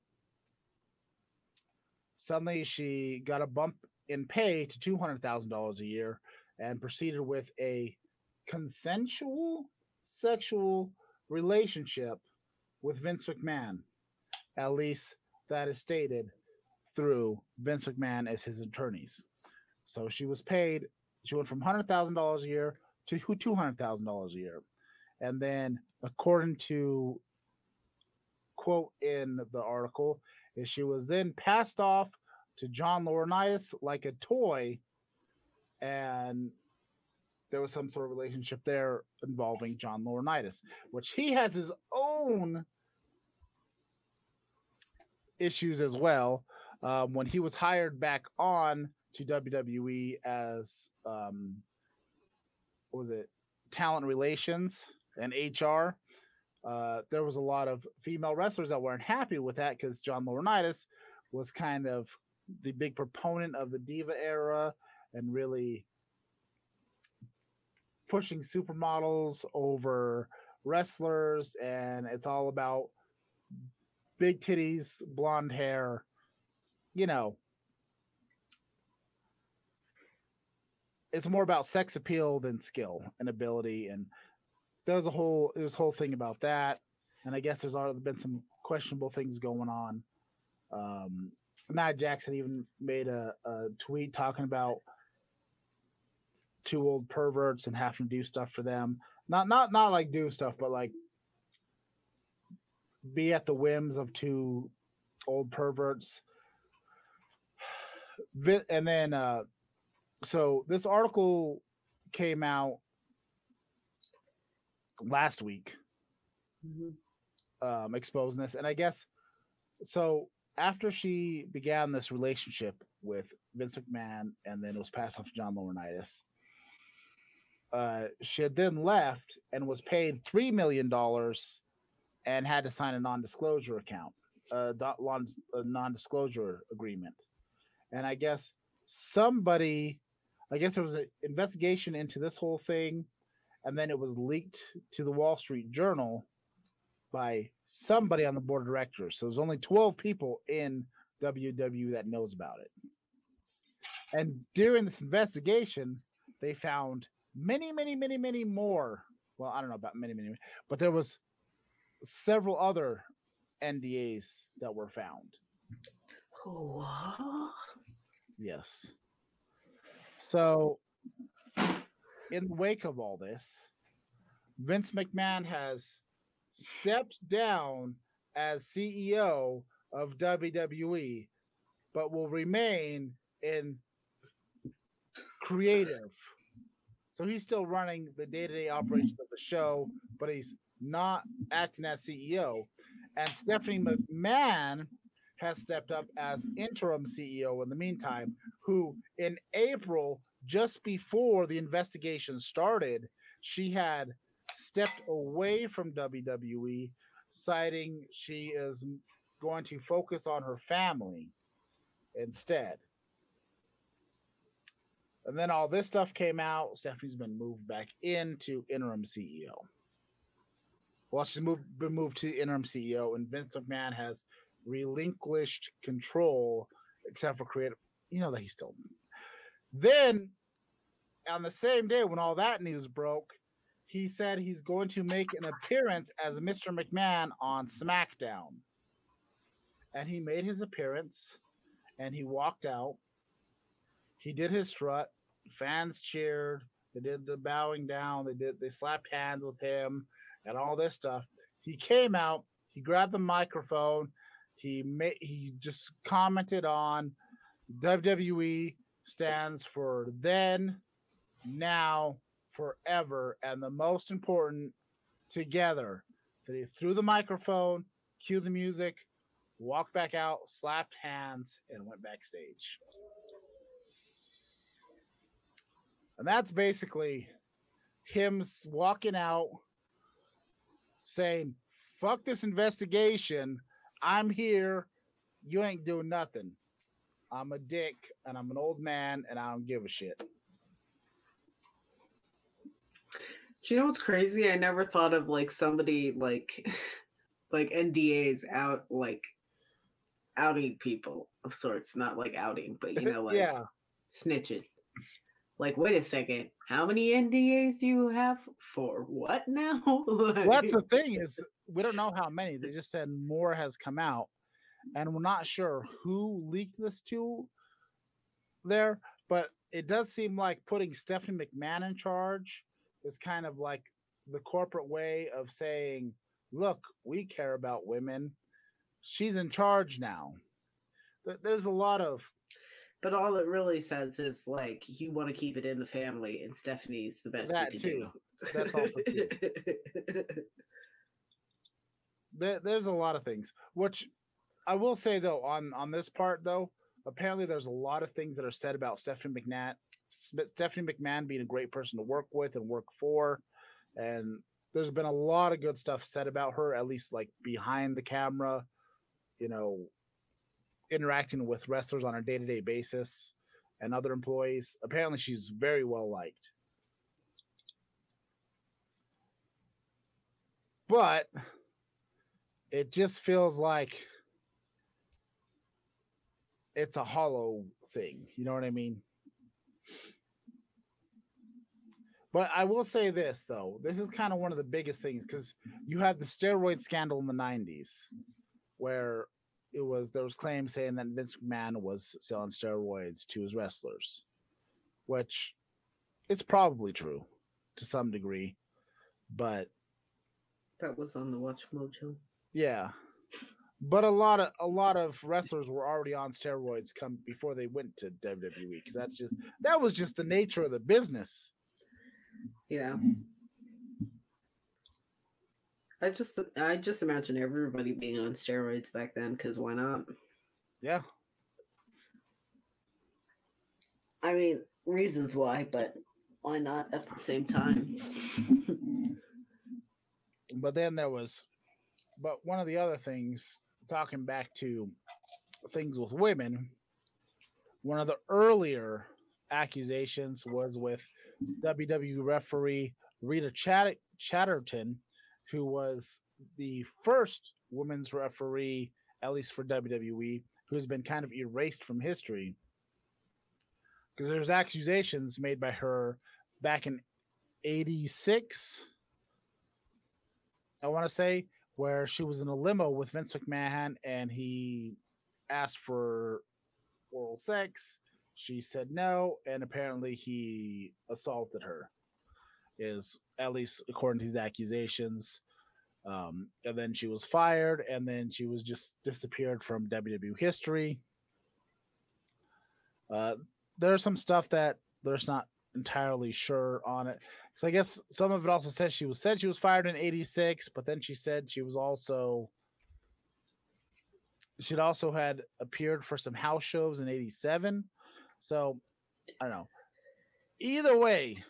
Suddenly, she got a bump in pay to $200,000 a year and proceeded with a consensual sexual relationship with Vince McMahon. At least that is stated through Vince McMahon as his attorneys. So she was paid, she went from $100,000 a year to $200,000 a year. And then, according to quote in the article, is she was then passed off to John Laurinaitis like a toy, and there was some sort of relationship there involving John Laurinaitis, which he has his own issues as well. When he was hired back on to WWE as what was it, talent relations and HR, there was a lot of female wrestlers that weren't happy with that because John Laurinaitis was kind of the big proponent of the Diva era and really pushing supermodels over wrestlers, and it's all about big titties, blonde hair, you know. It's more about sex appeal than skill and ability, and there's a whole thing about that. And I guess there's already been some questionable things going on. Nia Jackson even made a tweet talking about two old perverts and having to do stuff for them. Not like do stuff, but like be at the whims of two old perverts. And then so this article came out last week, exposing this, and I guess so. After she began this relationship with Vince McMahon, and then it was passed off to John Laurinaitis, she had then left and was paid $3 million and had to sign a non-disclosure non-disclosure agreement. And I guess there was an investigation into this whole thing, and then it was leaked to the Wall Street Journal by somebody on the board of directors. So there's only 12 people in WWE that knows about it. And during this investigation, they found many more. Well, I don't know about many, but there was several other NDAs that were found. What? Yes. So, in the wake of all this, Vince McMahon has stepped down as CEO of WWE, but will remain in creative. So he's still running the day-to-day operations of the show, but he's not acting as CEO. And Stephanie McMahon has stepped up as interim CEO in the meantime, who in April, just before the investigation started, she had stepped away from WWE, citing she is going to focus on her family instead. And then all this stuff came out. Stephanie's been moved back into interim CEO. Well, she's been moved to interim CEO, and Vince McMahon has relinquished control, except for creative. You know that he's still. Then, on the same day when all that news broke, he said he's going to make an appearance as Mr. McMahon on SmackDown. And he made his appearance, and he walked out. He did his strut. Fans cheered. They did the bowing down. They slapped hands with him and all this stuff. He came out. He grabbed the microphone. He just commented on WWE stands for then, now, forever, and the most important, together. That he threw the microphone, cued the music, walked back out, slapped hands, and went backstage. And that's basically him walking out saying, fuck this investigation. I'm here. You ain't doing nothing. I'm a dick and I'm an old man and I don't give a shit. Do you know what's crazy? I never thought of like somebody like NDAs out, like outing people of sorts, not like outing, but you know, like snitching. Like, wait a second, how many NDAs do you have for what now? Well, that's the thing is we don't know how many. They just said more has come out, and we're not sure who leaked this to there, but it does seem like putting Stephanie McMahon in charge is kind of like the corporate way of saying, look, we care about women. She's in charge now. There's a lot of... But all it really says is, like, you want to keep it in the family, and Stephanie's the best you can do. That's also true. There's a lot of things, which I will say though, on this part though, apparently there's a lot of things that are said about Stephanie McMahon being a great person to work with and work for, and there's been a lot of good stuff said about her, at least like behind the camera, you know, interacting with wrestlers on a day to day basis and other employees. Apparently, she's very well liked. But it just feels like it's a hollow thing. You know what I mean? But I will say this, though. This is kind of one of the biggest things because you had the steroid scandal in the 90s where there was claims saying that Vince McMahon was selling steroids to his wrestlers, which it's probably true to some degree, but that was on the Watch Mojo. Yeah, but a lot of wrestlers were already on steroids before they went to WWE because that was just the nature of the business. Yeah. I just imagine everybody being on steroids back then because why not? Yeah. I mean, reasons why, but why not at the same time? But then but one of the other things, talking back to things with women, one of the earlier accusations was with WWE referee Rita Chatterton, who was the first women's referee, at least for WWE, who's been kind of erased from history. Because there's accusations made by her back in 86, I want to say, where she was in a limo with Vince McMahon and he asked for oral sex. She said no, and apparently he assaulted her, is at least according to these accusations. And then she was fired, and then she was just disappeared from WWE history. There's some stuff that there's not entirely sure on it, because I guess some of it also said she was fired in 86, but then she said she'd also had appeared for some house shows in 87. So I don't know. Either way,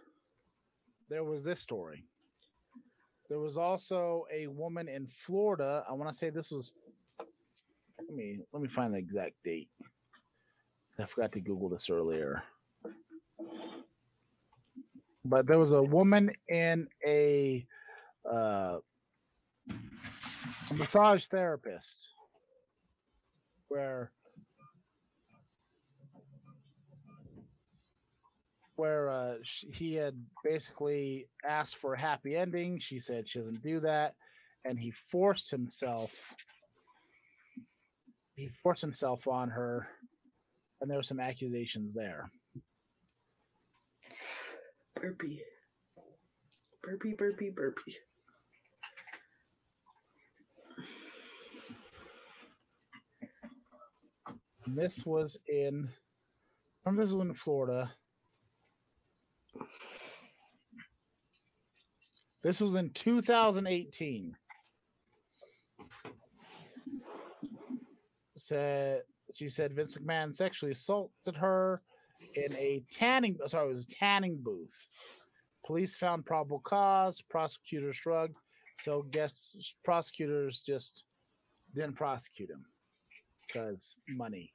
there was this story. There was also a woman in Florida. I want to say this was. Let me find the exact date. I forgot to Google this earlier. But there was a woman in a massage therapist where he had basically asked for a happy ending. She said she doesn't do that, and he forced himself on her, and there were some accusations there. Burpee. This was in Florida. This was in 2018. She said Vince McMahon sexually assaulted her in a tanning booth. Police found probable cause. Prosecutors shrugged. So prosecutors just didn't prosecute him because money,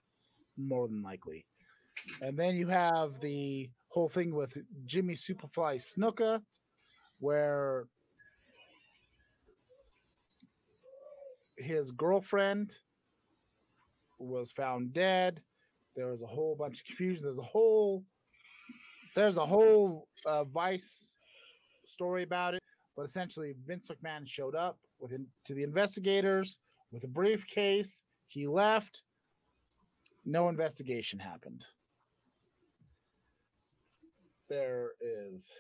more than likely. And then you have the whole thing with Jimmy Superfly Snuka, where his girlfriend was found dead. There was a whole bunch of confusion. There's a whole Vice story about it. But essentially, Vince McMahon showed up to the investigators with a briefcase. He left. No investigation happened. There is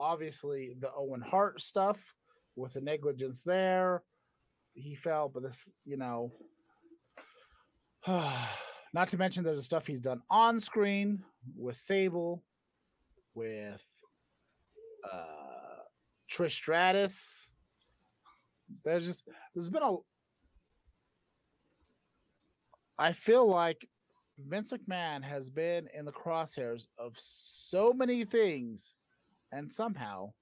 obviously the Owen Hart stuff with the negligence there. He fell, but this, not to mention there's the stuff he's done on screen with Sable, with Trish Stratus. There's been I feel like Vince McMahon has been in the crosshairs of so many things and somehow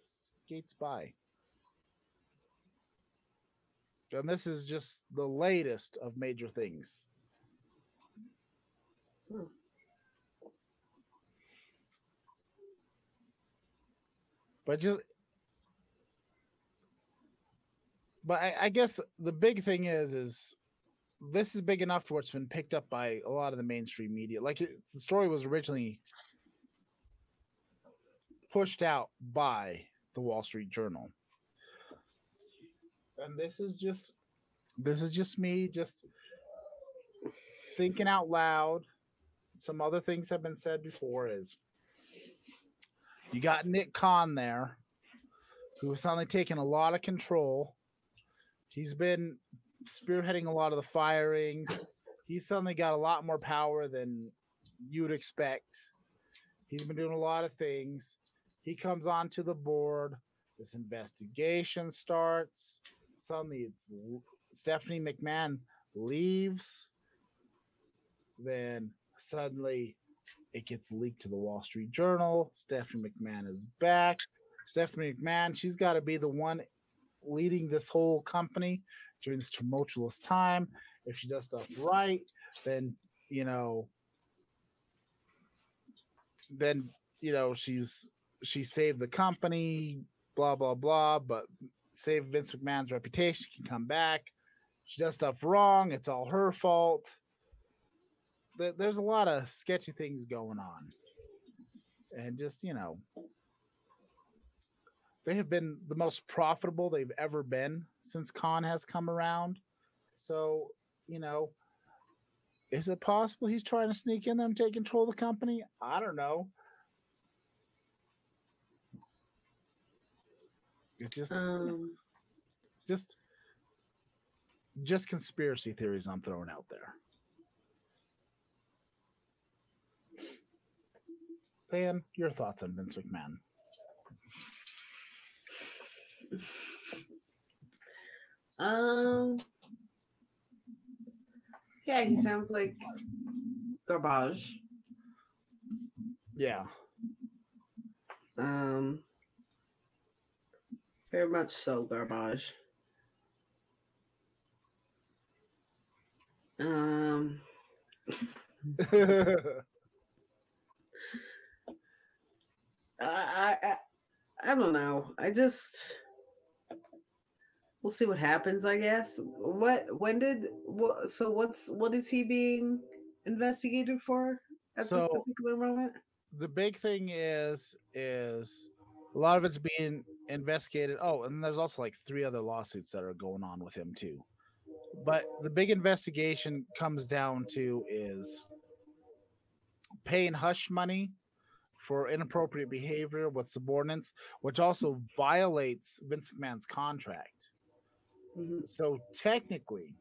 skates by. And this is just the latest of major things. Hmm. But just but I guess the big thing is this is big enough to where it's been picked up by a lot of the mainstream media. Like the story was originally pushed out by the Wall Street Journal. And this is just me just thinking out loud. Some other things have been said before is you got Nick Khan there, who's suddenly taken a lot of control. He's been spearheading a lot of the firings. He's suddenly got a lot more power than you'd expect. He's been doing a lot of things. He comes onto the board. This investigation starts. Suddenly, it's Stephanie McMahon leaves. Then suddenly, it gets leaked to the Wall Street Journal. Stephanie McMahon is back. Stephanie McMahon, she's got to be the one leading this whole company during this tumultuous time. If she does stuff right, then she saved the company, blah blah blah. But save Vince McMahon's reputation, she can come back. She does stuff wrong, it's all her fault. There's a lot of sketchy things going on, and just they have been the most profitable they've ever been since Khan has come around. So, is it possible he's trying to sneak in there and take control of the company? I don't know. It's just conspiracy theories I'm throwing out there. Dan, your thoughts on Vince McMahon? Yeah, he sounds like garbage. Yeah. Very much so garbage. I don't know. We'll see what happens, I guess. What is he being investigated for at this particular moment? The big thing is a lot of it's being investigated. Oh, and there's also like 3 other lawsuits that are going on with him too. But the big investigation comes down to is paying hush money for inappropriate behavior with subordinates, which also violates Vince McMahon's contract. Mm-hmm. So technically,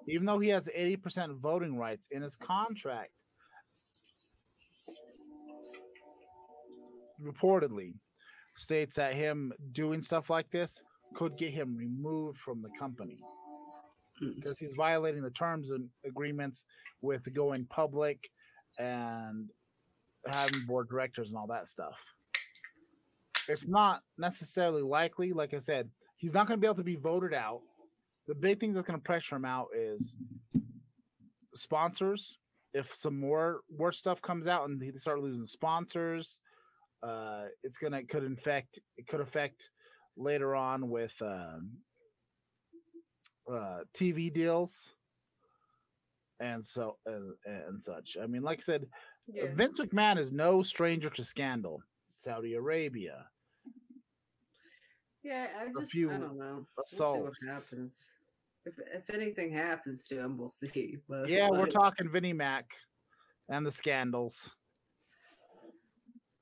even though he has 80% voting rights in his contract, reportedly states that him doing stuff like this could get him removed from the company because he's violating the terms and agreements with going public and having board directors and all that stuff. It's not necessarily likely. Like I said, he's not going to be able to be voted out. The big thing that's going to pressure him out is sponsors. If some more stuff comes out and they start losing sponsors, it could affect later on with TV deals and such. I mean, like I said, yeah. Vince McMahon is no stranger to scandal. Saudi Arabia. Yeah, I don't know. We'll see what happens. If anything happens to him, we'll see. But yeah, we're talking Vinnie Mac and the scandals.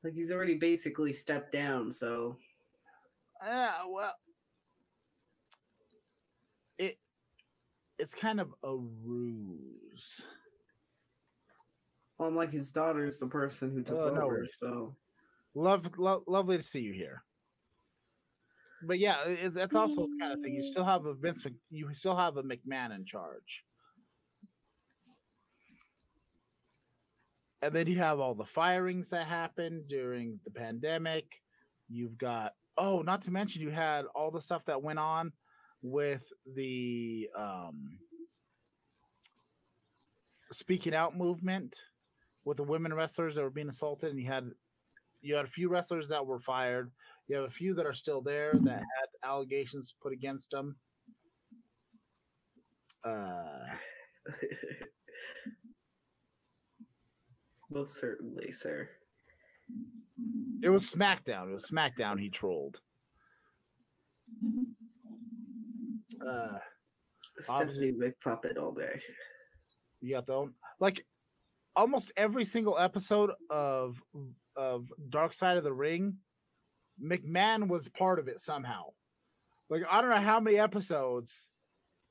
Like he's already basically stepped down, so. Well, it's kind of a ruse. Well, like his daughter is the person who took over, so. Lovely to see you here. But yeah, that's also the kind of thing. You still have a McMahon in charge. And then you have all the firings that happened during the pandemic. You've got, oh, not to mention you had all the stuff that went on with the speaking out movement with the women wrestlers that were being assaulted, and you had a few wrestlers that were fired. You have a few that are still there that had allegations put against them. Most certainly, sir. It was SmackDown. It was SmackDown he trolled. Stephanie Big Puppet all day. You got the own, like almost every single episode of Dark Side of the Ring, McMahon was part of it somehow. Like I don't know how many episodes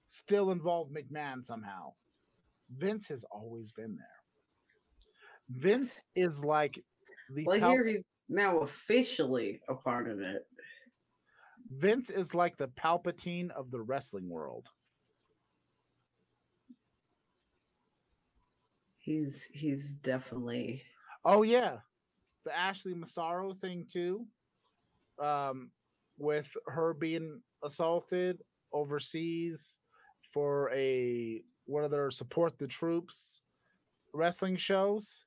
still involve McMahon somehow. Vince has always been there. Vince is like the. Well, here he's now officially a part of it. Vince is like the Palpatine of the wrestling world. He's definitely. Oh yeah, the Ashley Massaro thing too. With her being assaulted overseas for one of their support the troops wrestling shows,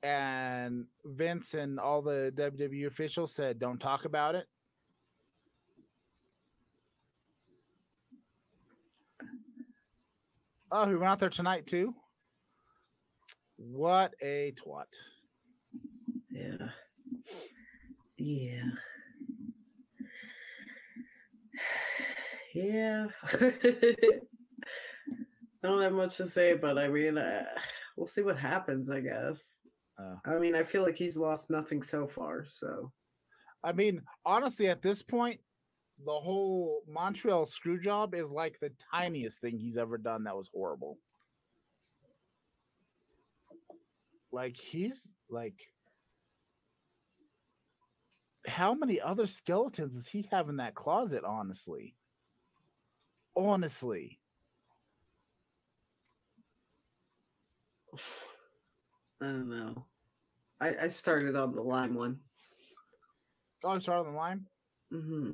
and Vince and all the WWE officials said, "Don't talk about it." Oh, he went out there tonight too. What a twat! Yeah. Yeah. Yeah. I don't have much to say, but I mean, we'll see what happens, I guess. I mean, I feel like he's lost nothing so far, so. I mean, honestly, at this point, the whole Montreal screw job is like the tiniest thing he's ever done that was horrible. Like, he's like, how many other skeletons does he have in that closet, honestly? Honestly. I don't know. I started on the lime one. Oh, you started on the lime? Mm-hmm.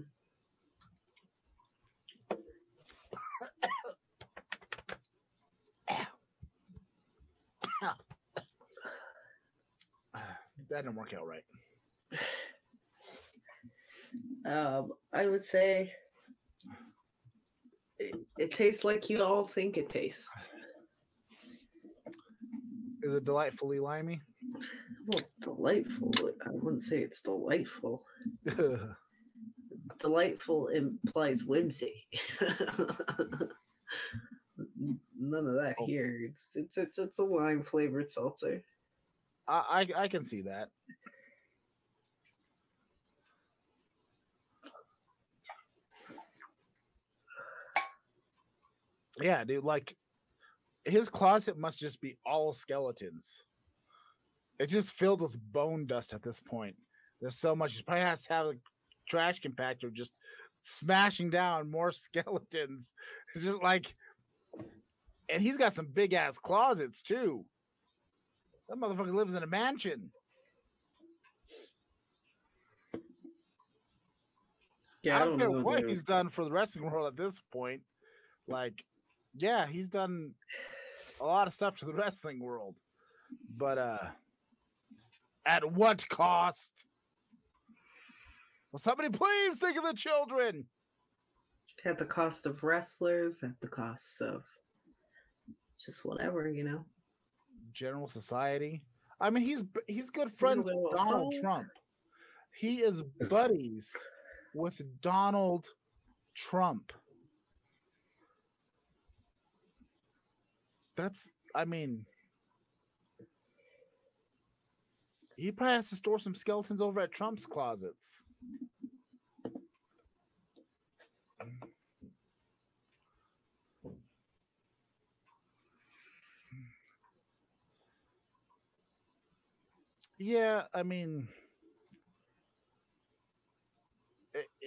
That didn't work out right. I would say it tastes like you all think it tastes. Is it delightfully limey? Well, delightful. I wouldn't say it's delightful. Delightful implies whimsy. None of that here. It's a lime flavored seltzer. I can see that. Yeah, dude, like his closet must just be all skeletons. It's just filled with bone dust at this point. There's so much. He probably has to have a trash compactor just smashing down more skeletons. Just like, and he's got some big ass closets too. That motherfucker lives in a mansion. Yeah, I don't care what he's done for the wrestling world at this point. Like, yeah, he's done a lot of stuff to the wrestling world. But at what cost? Will somebody please think of the children? At the cost of wrestlers, at the cost of just whatever, you know. General society. I mean, he's good friends with Donald Trump. He is buddies with Donald Trump. I mean, he probably has to store some skeletons over at Trump's closets. Yeah, I mean,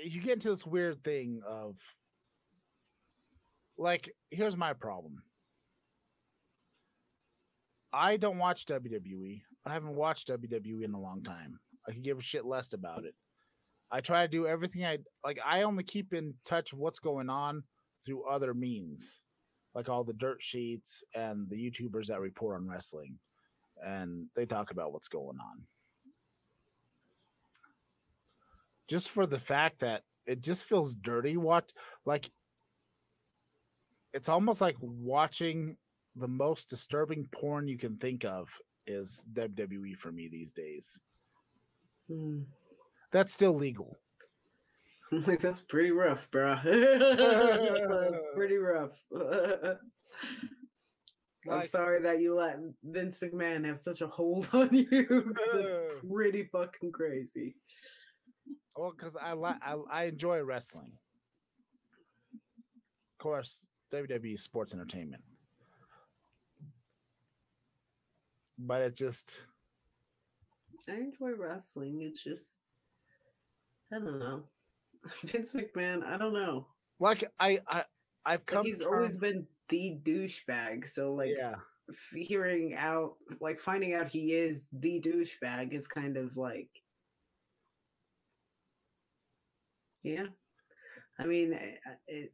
you get into this weird thing of, like, here's my problem. I don't watch WWE. I haven't watched WWE in a long time. I could give a shit less about it. I try to do everything I like. I only keep in touch with what's going on through other means, like all the dirt sheets and the YouTubers that report on wrestling, and they talk about what's going on. Just for the fact that it just feels dirty. What like it's almost like watching the most disturbing porn you can think of is WWE for me these days. That's still legal. I'm like, that's pretty rough, bro. That's pretty rough. I'm sorry that you let Vince McMahon have such a hold on you, because it's pretty fucking crazy. Well, because I enjoy wrestling. Of course, WWE is sports entertainment. But it just... I enjoy wrestling. It's just... I don't know. Vince McMahon, I don't know. Like, I've come... Like he's always been the douchebag. So, like, finding out he is the douchebag is kind of like... Yeah. I mean, it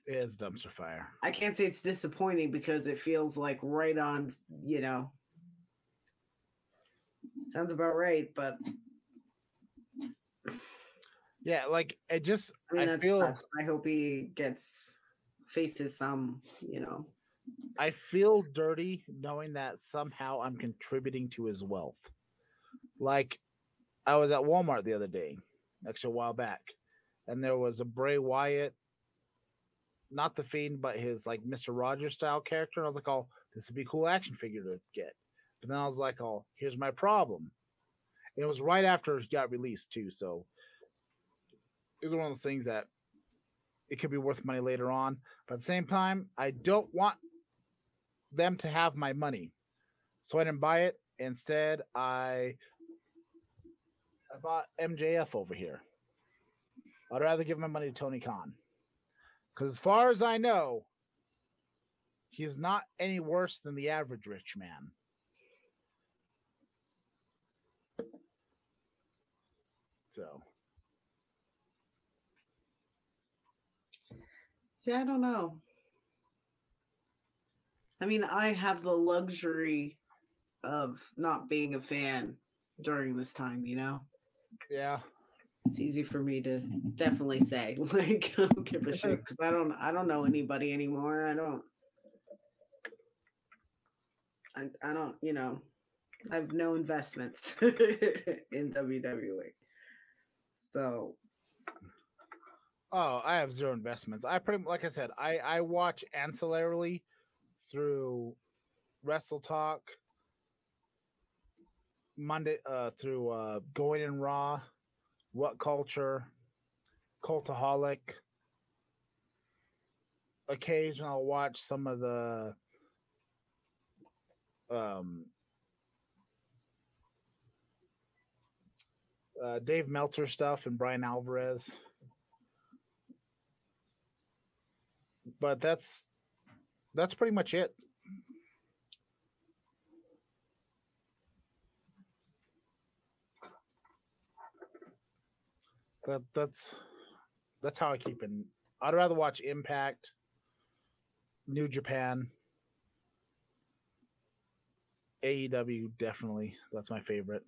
is dumpster fire. I can't say it's disappointing because it feels like right on, sounds about right, but yeah, like it just, I feel, I hope he faces some, I feel dirty knowing that somehow I'm contributing to his wealth. Like, I was at Walmart the other day, actually a while back, and there was a Bray Wyatt, not the Fiend, but his like Mr. Rogers style character. And I was like, oh, this would be a cool action figure to get. But then I was like, oh, here's my problem. And it was right after he got released too. So it was one of those things that it could be worth money later on. But at the same time, I don't want them to have my money. So I didn't buy it. Instead, I bought MJF over here. I'd rather give my money to Tony Khan. Because as far as I know, he's not any worse than the average rich man. So. Yeah, I don't know. I mean, I have the luxury of not being a fan during this time, Yeah. It's easy for me to definitely say, like, I don't give a shit because I don't know anybody anymore. I don't, I have no investments in WWE. So. Oh, I have zero investments. Like I said, I watch ancillarily through Wrestle Talk, Monday, through Going in Raw, What Culture, Cultaholic. Occasionally, I'll watch some of the Dave Meltzer stuff and Brian Alvarez. But that's pretty much it. That's how I keep it. I'd rather watch Impact, New Japan, AEW, definitely. That's my favorite.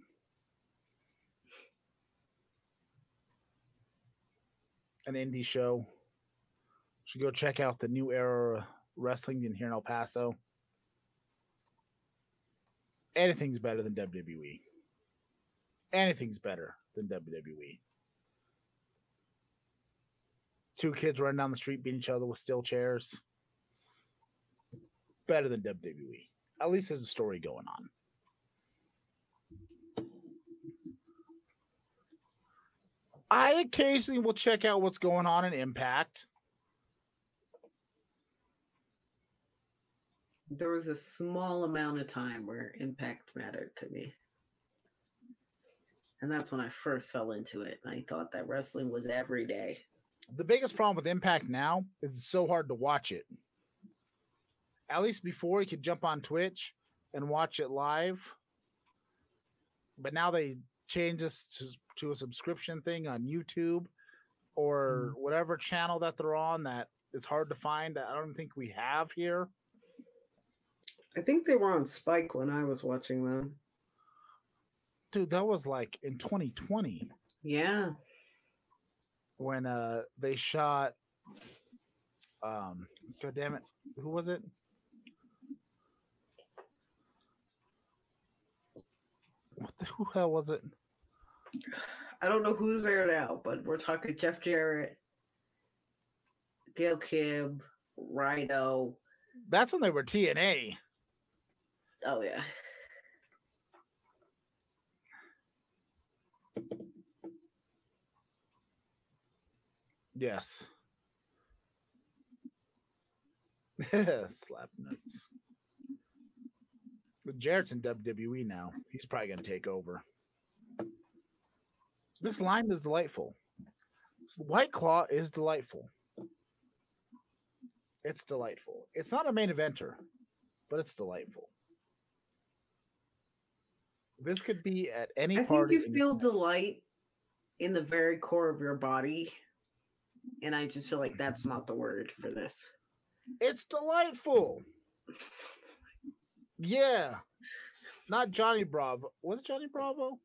An indie show. Should go check out the New Era Wrestling in here in El Paso. Anything's better than WWE. Anything's better than WWE. Two kids running down the street beating each other with steel chairs. Better than WWE. At least there's a story going on. I occasionally will check out what's going on in Impact. There was a small amount of time where Impact mattered to me. And that's when I first fell into it. I thought that wrestling was every day. The biggest problem with Impact now is it's so hard to watch it. At least before, you could jump on Twitch and watch it live. But now they change this to a subscription thing on YouTube or whatever channel that they're on that is hard to find. I don't think we have here. I think they were on Spike when I was watching them. Dude, that was like in 2020. Yeah. When they shot God damn it, who was it? Who hell was it? I don't know who's there now, but we're talking Jeff Jarrett, Gail Kidd, Rhino. That's when they were TNA. Oh yeah. Yes. Slap nuts. Jarrett's in WWE now. He's probably going to take over. This lime is delightful. White Claw is delightful. It's delightful. It's not a main eventer, but it's delightful. This could be at any party. I think you feel delight in the very core of your body, and I just feel like that's not the word for this. It's delightful. Yeah. Not Johnny Bravo. Was it Johnny Bravo?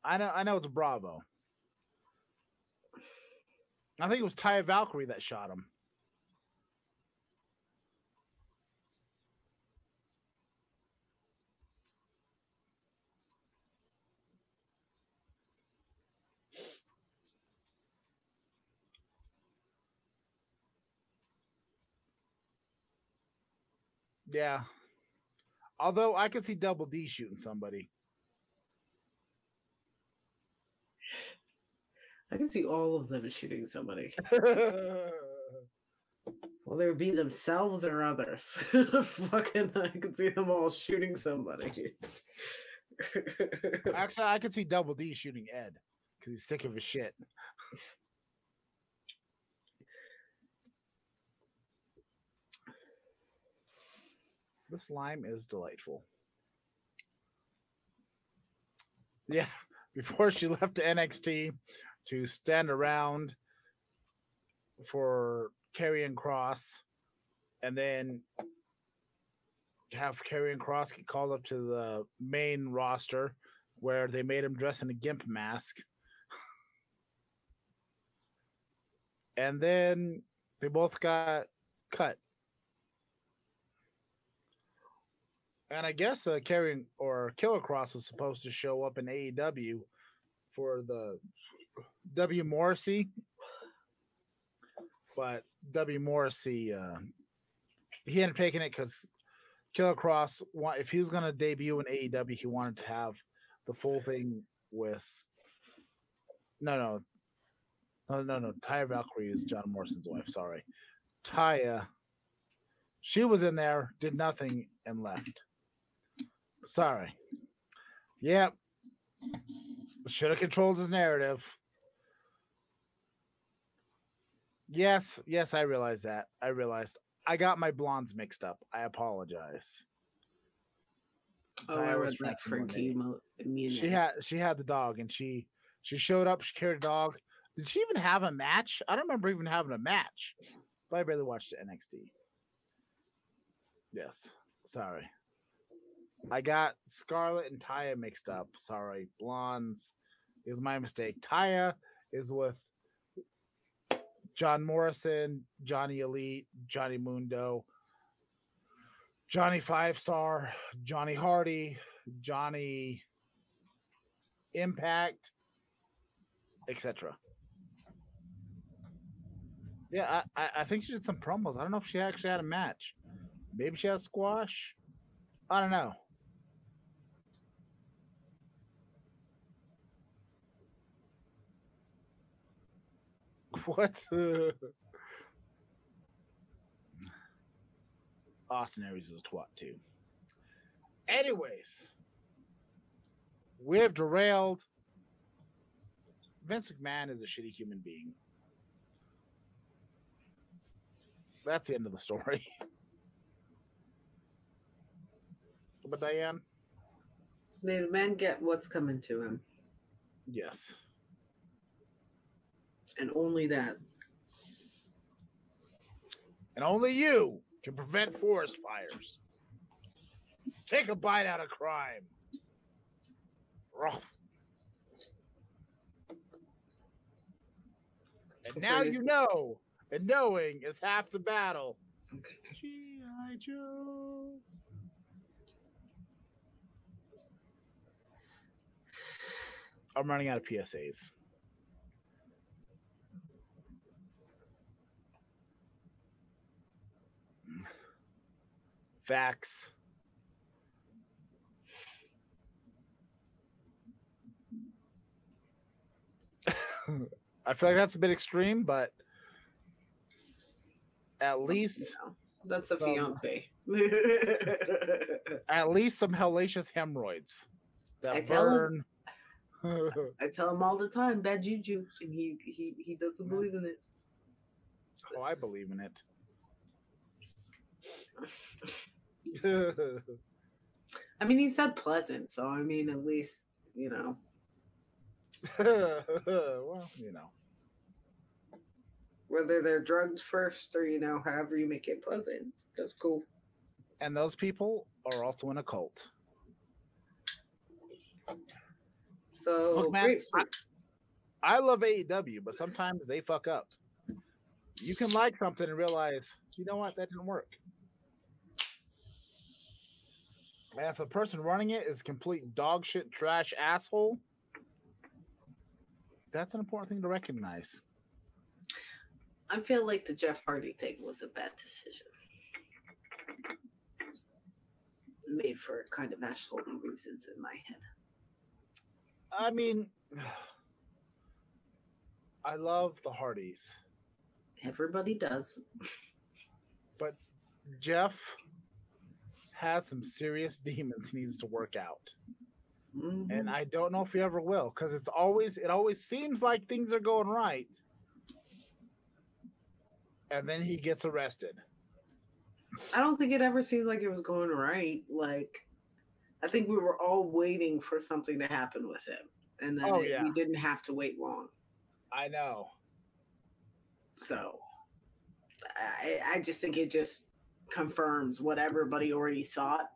I know it's Bravo. I think it was Taya Valkyrie that shot him. Yeah. Although I could see Double D shooting somebody. I can see all of them shooting somebody. Well, they would be themselves or others. Fucking, I can see them all shooting somebody. Actually, I could see Double D shooting Ed because he's sick of his shit. This lime is delightful. Yeah, before she left to NXT to stand around for Karrion Kross and then have Karrion Kross get called up to the main roster where they made him dress in a gimp mask. And then they both got cut. And I guess Karrion or Killer Kross was supposed to show up in AEW for the W. Morrissey. But W. Morrissey, he ended up taking it because Killer Kross, if he was going to debut in AEW, he wanted to have the full thing with. No. Taya Valkyrie is John Morrison's wife. Sorry. Taya, she was in there, did nothing, and left. Sorry. Yep. Should have controlled his narrative. Yes, I realized that. I got my blondes mixed up. I apologize. Oh, I read that Frankie She had the dog, and she showed up. She carried a dog. Did she even have a match? I don't remember even having a match. But I barely watched NXT. Yes, sorry. I got Scarlett and Taya mixed up. Sorry, blondes is my mistake. Taya is with John Morrison, Johnny Elite, Johnny Mundo, Johnny 5-Star, Johnny Hardy, Johnny Impact, etc. Yeah, I think she did some promos. I don't know if she actually had a match. Maybe she had squash. I don't know. What? Austin Aries is a twat too. Anyways, we have derailed. Vince McMahon is a shitty human being. That's the end of the story. But Diane? May the man get what's coming to him. Yes. And only that. And only you can prevent forest fires. Take a bite out of crime. And now you know, and knowing is half the battle. Okay. G.I. Joe. I'm running out of PSAs. Facts. I feel like that's a bit extreme, but at least that's a fiance. At least some hellacious hemorrhoids that burn. I tell him all the time, bad juju, and he doesn't believe in it. Oh, I believe in it. I mean, he said pleasant, so I mean, at least, you know. Well, you know. Whether they're drugged first or, you know, however you make it pleasant. That's cool. And those people are also in a cult. So, look, man, I love AEW, but sometimes they fuck up. You can like something and realize, you know what, that didn't work. And if the person running it is complete dog shit, trash, asshole, that's an important thing to recognize. I feel like the Jeff Hardy thing was a bad decision. Made for kind of ass-holding reasons in my head. I mean, I love the Hardys. Everybody does. But Jeff has some serious demons he needs to work out. Mm-hmm. And I don't know if he ever will, because it always seems like things are going right. And then he gets arrested. I don't think it ever seemed like it was going right. Like, I think we were all waiting for something to happen with him. And then we didn't have to wait long. I know. So, I just think it just confirms what everybody already thought.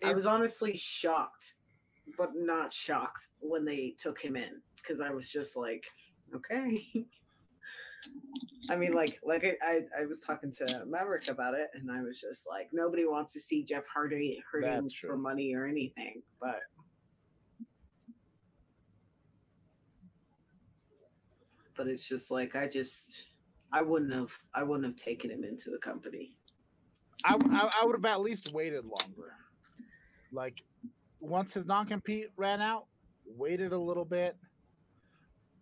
I was honestly shocked, but not shocked when they took him in. Because I was just like, okay. I mean, like I was talking to Maverick about it, and I was just like, nobody wants to see Jeff Hardy hurting for money or anything, but it's just like I wouldn't have taken him into the company. I would have at least waited longer. Like once his non-compete ran out, waited a little bit.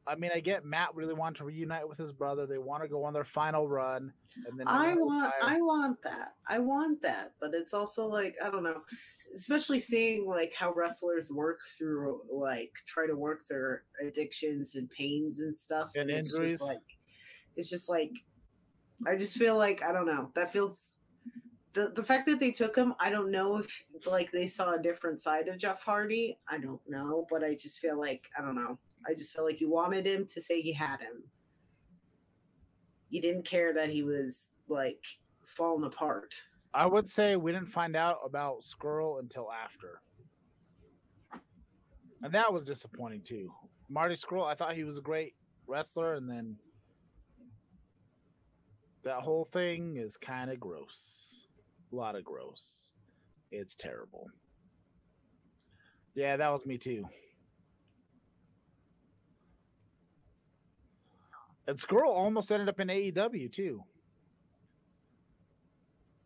I mean, I get Matt really wanted to reunite with his brother. They want to go on their final run, and then I want that, but it's also like, I don't know, especially seeing like how wrestlers work through, like, try to work their addictions and pains and stuff and injuries. It's just like I just feel like, I don't know, that feels the fact that they took him. I don't know if like they saw a different side of Jeff Hardy. I don't know, but I just feel like, I don't know. I just felt like you wanted him to say he had him. You didn't care that he was, like, falling apart. I would say we didn't find out about Skrull until after. And that was disappointing, too. Marty Skrull, I thought he was a great wrestler, and then that whole thing is kind of gross. A lot of gross. It's terrible. Yeah, that was me, too. And Skrull almost ended up in AEW too,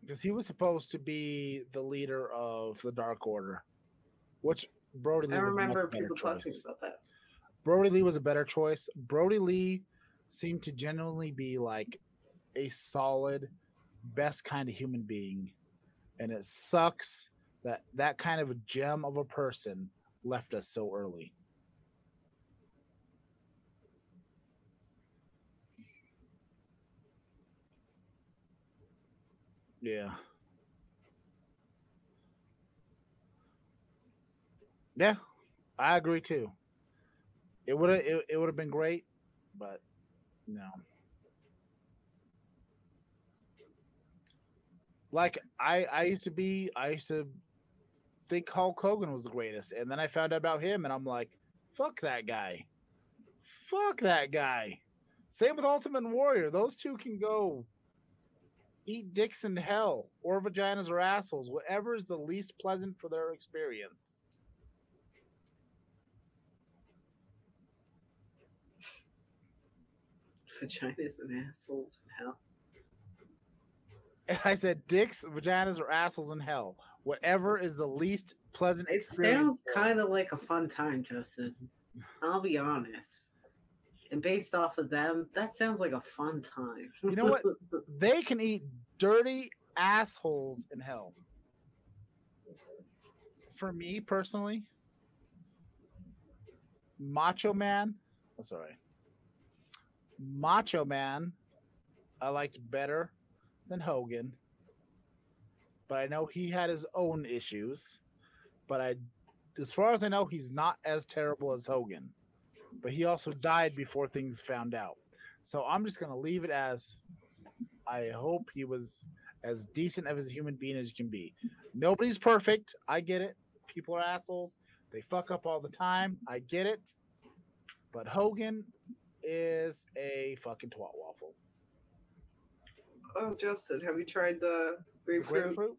because he was supposed to be the leader of the Dark Order, which Brody Lee. I remember people talking about that. Brody Lee was a better choice. Brody Lee seemed to genuinely be like a solid, best kind of human being, and it sucks that that kind of a gem of a person left us so early. Yeah. Yeah, I agree too. It would have been great, but no. Like I used to think Hulk Hogan was the greatest, and then I found out about him, and I'm like, fuck that guy, fuck that guy. Same with Ultimate Warrior; those two can go eat dicks in hell, or vaginas or assholes, whatever is the least pleasant for their experience. Vaginas and assholes in hell. I said dicks, vaginas, or assholes in hell. Whatever is the least pleasant It experience. sounds kind of like a fun time, Justin. I'll be honest. And based off of them, that sounds like a fun time. You know what? They can eat dirty assholes in hell. For me personally, Macho Man. Oh, sorry. Macho Man, I liked better than Hogan, but I know he had his own issues. But as far as I know, he's not as terrible as Hogan. But he also died before things found out. So I'm just gonna leave it as I hope he was as decent of a human being as you can be. Nobody's perfect. I get it. People are assholes. They fuck up all the time. I get it. But Hogan is a fucking twat waffle. Oh, Justin, have you tried the The grapefruit? grapefruit?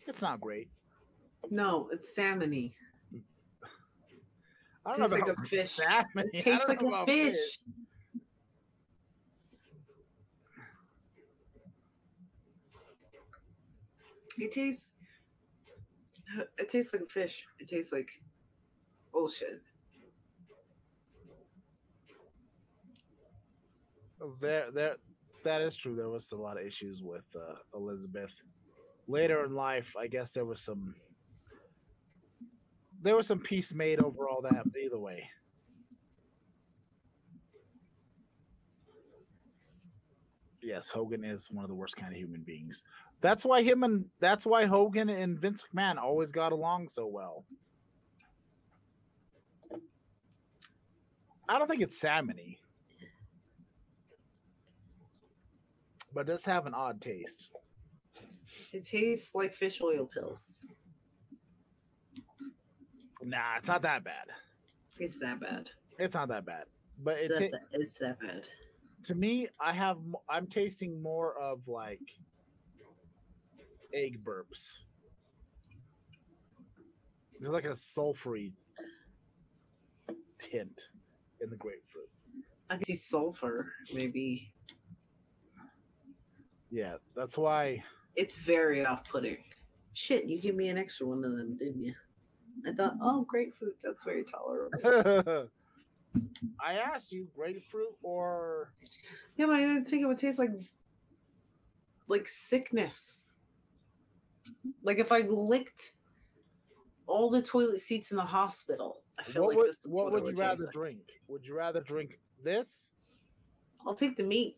It's not great. No, it's salmony. I don't Tastes know like about a fish. salmon. It tastes like a fish. It tastes like a fish. It tastes like ocean. That is true. There was a lot of issues with Elizabeth. Later in life, I guess there was some peace made over all that. But either way, yes, Hogan is one of the worst kind of human beings. That's why Hogan and Vince McMahon always got along so well. I don't think it's salmony, but it does have an odd taste. It tastes like fish oil pills. Nah, it's not that bad. It's that bad. It's not that bad, but It's that bad. to me, I'm tasting more of like egg burps. There's like a sulfury hint in the grapefruit. I can see sulfur, maybe. Yeah, that's why. It's very off-putting. Shit, you give me an extra one of them, didn't you? I thought, oh, grapefruit, that's very tolerable. I asked you grapefruit or Yeah, but I didn't think it would taste like sickness. Like if I licked all the toilet seats in the hospital, I feel like this is what would you rather like. drink? Would you rather drink this? I'll take the meat.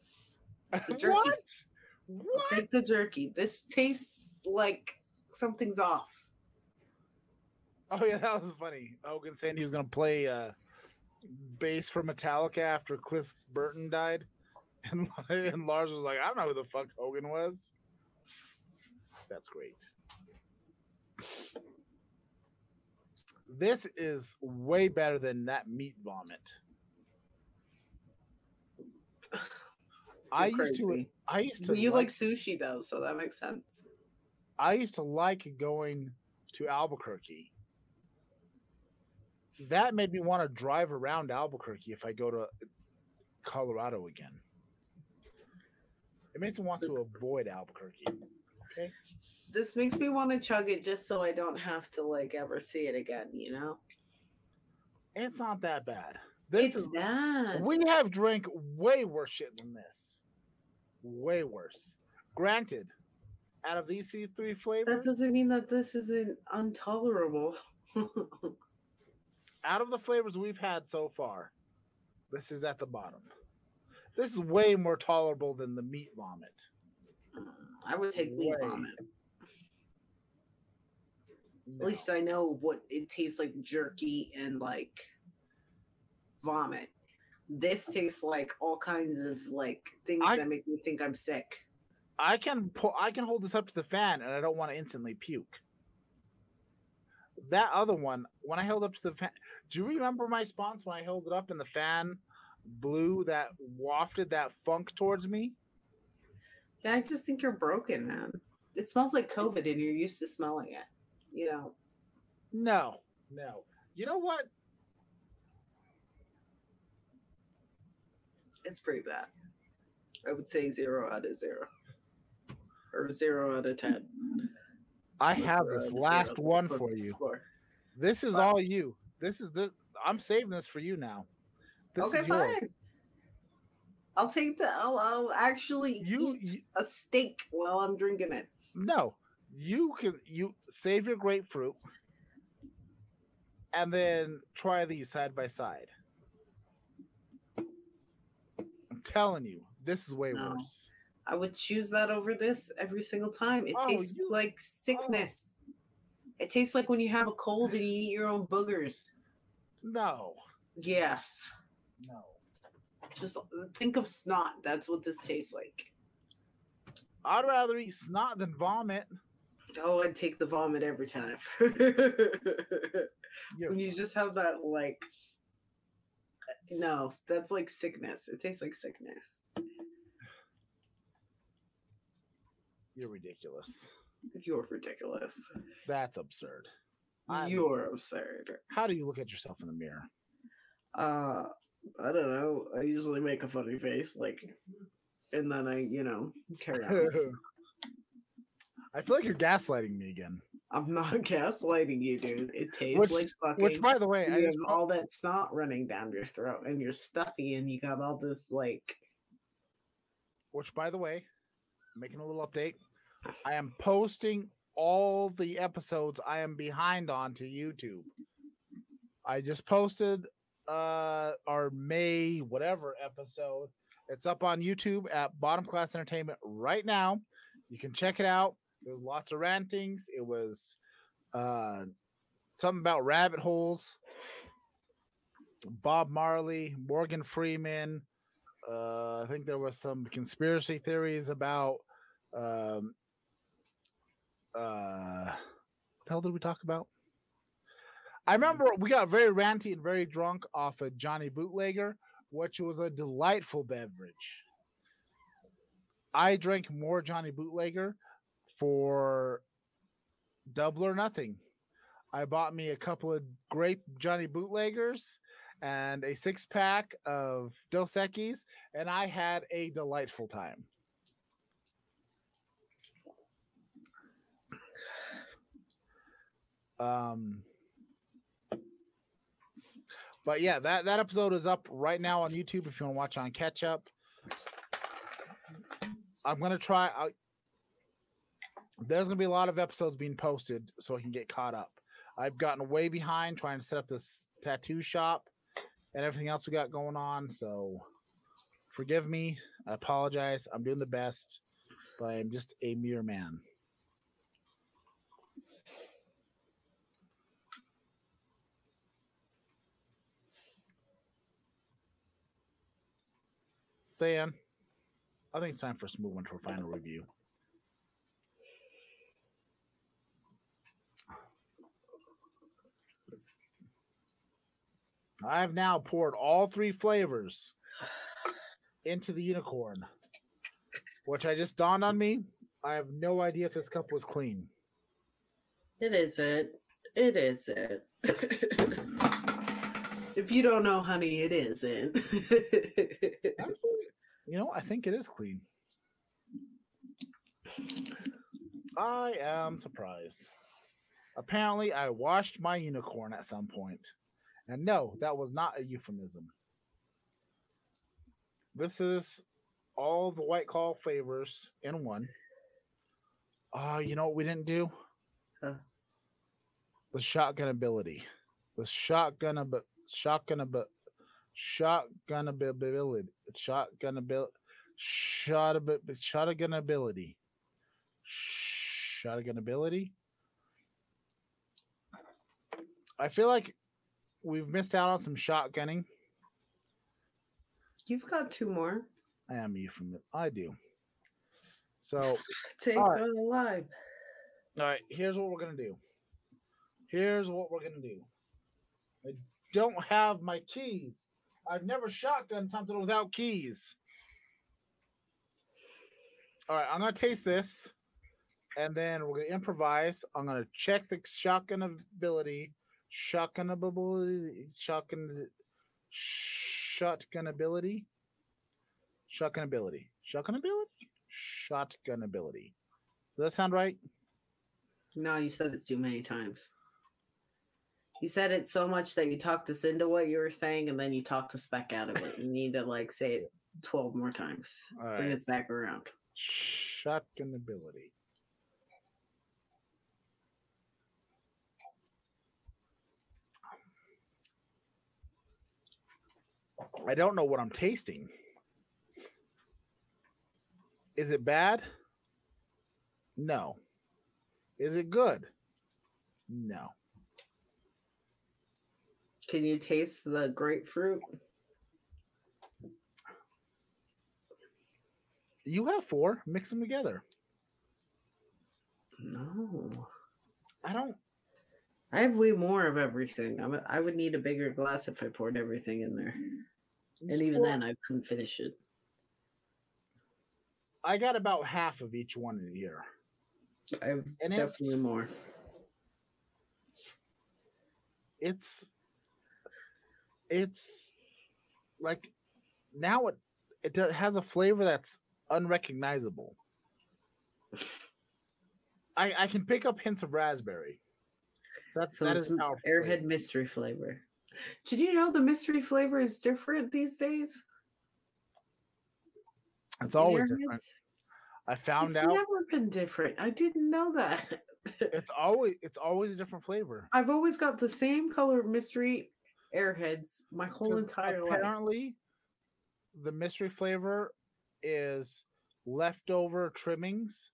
The jerky. What? I'll take the jerky. This tastes like something's off. Oh yeah, that was funny. Hogan saying he was gonna play bass for Metallica after Cliff Burton died, and Lars was like, "I don't know who the fuck Hogan was." That's great. This is way better than that meat vomit. I used to. You like sushi though, so that makes sense. I used to like going to Albuquerque. That made me want to drive around Albuquerque if I go to Colorado again. It makes me want to avoid Albuquerque. Okay. This makes me want to chug it just so I don't have to like ever see it again, you know? It's not that bad. It's bad. We have drank way worse shit than this. Way worse. Granted, out of these three flavors, that doesn't mean that this isn't intolerable. out of the flavors we've had so far, this is at the bottom. This is way more tolerable than the meat vomit. I would take meat vomit. At least I know what it tastes like, jerky and like vomit. This tastes like all kinds of like things that make me think I'm sick. I can hold this up to the fan and I don't want to instantly puke. That other one, when I held up to the fan, do you remember my response when I held it up and the fan blew that wafted that funk towards me? Yeah, I just think you're broken, man. It smells like COVID and you're used to smelling it. You know. No. You know what? It's pretty bad. I would say 0 out of 0. Or 0 out of 10. I have this last one for you. Score. This is all you. I'm saving this for you now. This is yours. Fine. I'll take I'll actually eat a steak while I'm drinking it. No. You save your grapefruit and then try these side by side. I'm telling you, this is way worse. I would choose that over this every single time. It tastes like sickness. It tastes like when you have a cold and you eat your own boogers. No. Yes. No. Just think of snot. That's what this tastes like. I'd rather eat snot than vomit. Oh, I'd take the vomit every time. When you just have that, like, no, that's like sickness. It tastes like sickness. You're ridiculous. You're ridiculous. That's absurd. You're absurd. How do you look at yourself in the mirror? I don't know. I usually make a funny face, like, and then I, carry on. I feel like you're gaslighting me again. I'm not gaslighting you, dude. It tastes like fucking. Which, by the way, you have all that snot running down your throat, and you're stuffy, and you got all this like. Which, by the way, making a little update. I am posting all the episodes I am behind on to YouTube. I just posted our May whatever episode. It's up on YouTube at Bottom Class Entertainment right now. You can check it out. There was lots of rantings. It was something about rabbit holes. Bob Marley, Morgan Freeman. I think there was some conspiracy theories about what the hell did we talk about? I remember we got very ranty and very drunk off of Johnny Bootlegger, which was a delightful beverage. I drank more Johnny Bootlegger for double or nothing. I bought me a couple of grape Johnny Bootleggers and a 6-pack of Dos Equis, and I had a delightful time. But yeah, that episode is up right now on YouTube if you want to watch on catch up. I'm gonna try. There's gonna be a lot of episodes being posted so I can get caught up. I've gotten way behind trying to set up this tattoo shop and everything else we got going on. So forgive me. I apologize. I'm doing the best, but I'm just a mere man. Dan, I think it's time for us to move on to our final review. I've now poured all 3 flavors into the unicorn, which I just dawned on me. I have no idea if this cup was clean. It isn't. It isn't. If you don't know, honey, it isn't. Actually, I think it is clean. I am surprised. Apparently, I washed my unicorn at some point. And no, that was not a euphemism. This is all the White Claw flavors in one. You know what we didn't do? Huh? The shotgun ability. The shotgun ability. Shotgun ability. Shotgun ability. Shotgun ability. I feel like we've missed out on some shotgunning. You've got two more. I am you from it. I do. So, Take all right. on alive. All right. Here's what we're gonna do. Here's what we're gonna do. I don't have my keys. I've never shotgunned something without keys. All right, I'm gonna taste this, and then we're gonna improvise. I'm gonna check the shotgunnability, shotgunnability, shotgunnability, shotgunnability, shotgunnability, shotgunnability. Does that sound right? No, you said it too many times. You said it so much that you talked us into what you were saying, and then you talked us back out of it. You need to like say it 12 more times. All right. Bring us back around. Shotgunnability. I don't know what I'm tasting. Is it bad? No. Is it good? No. Can you taste the grapefruit? You have 4. Mix them together. No. I don't. I have way more of everything. I would need a bigger glass if I poured everything in there. And even then, I couldn't finish it. I got about half of each one in here. I have definitely more. It's like now it has a flavor that's unrecognizable. I can pick up hints of raspberry. That is powerful. Airhead mystery flavor. Did you know the mystery flavor is different these days? It's always different. I found out. It's never been different. I didn't know that. It's always a different flavor. I've always got the same color mystery Airheads my whole entire life. Apparently, the mystery flavor is leftover trimmings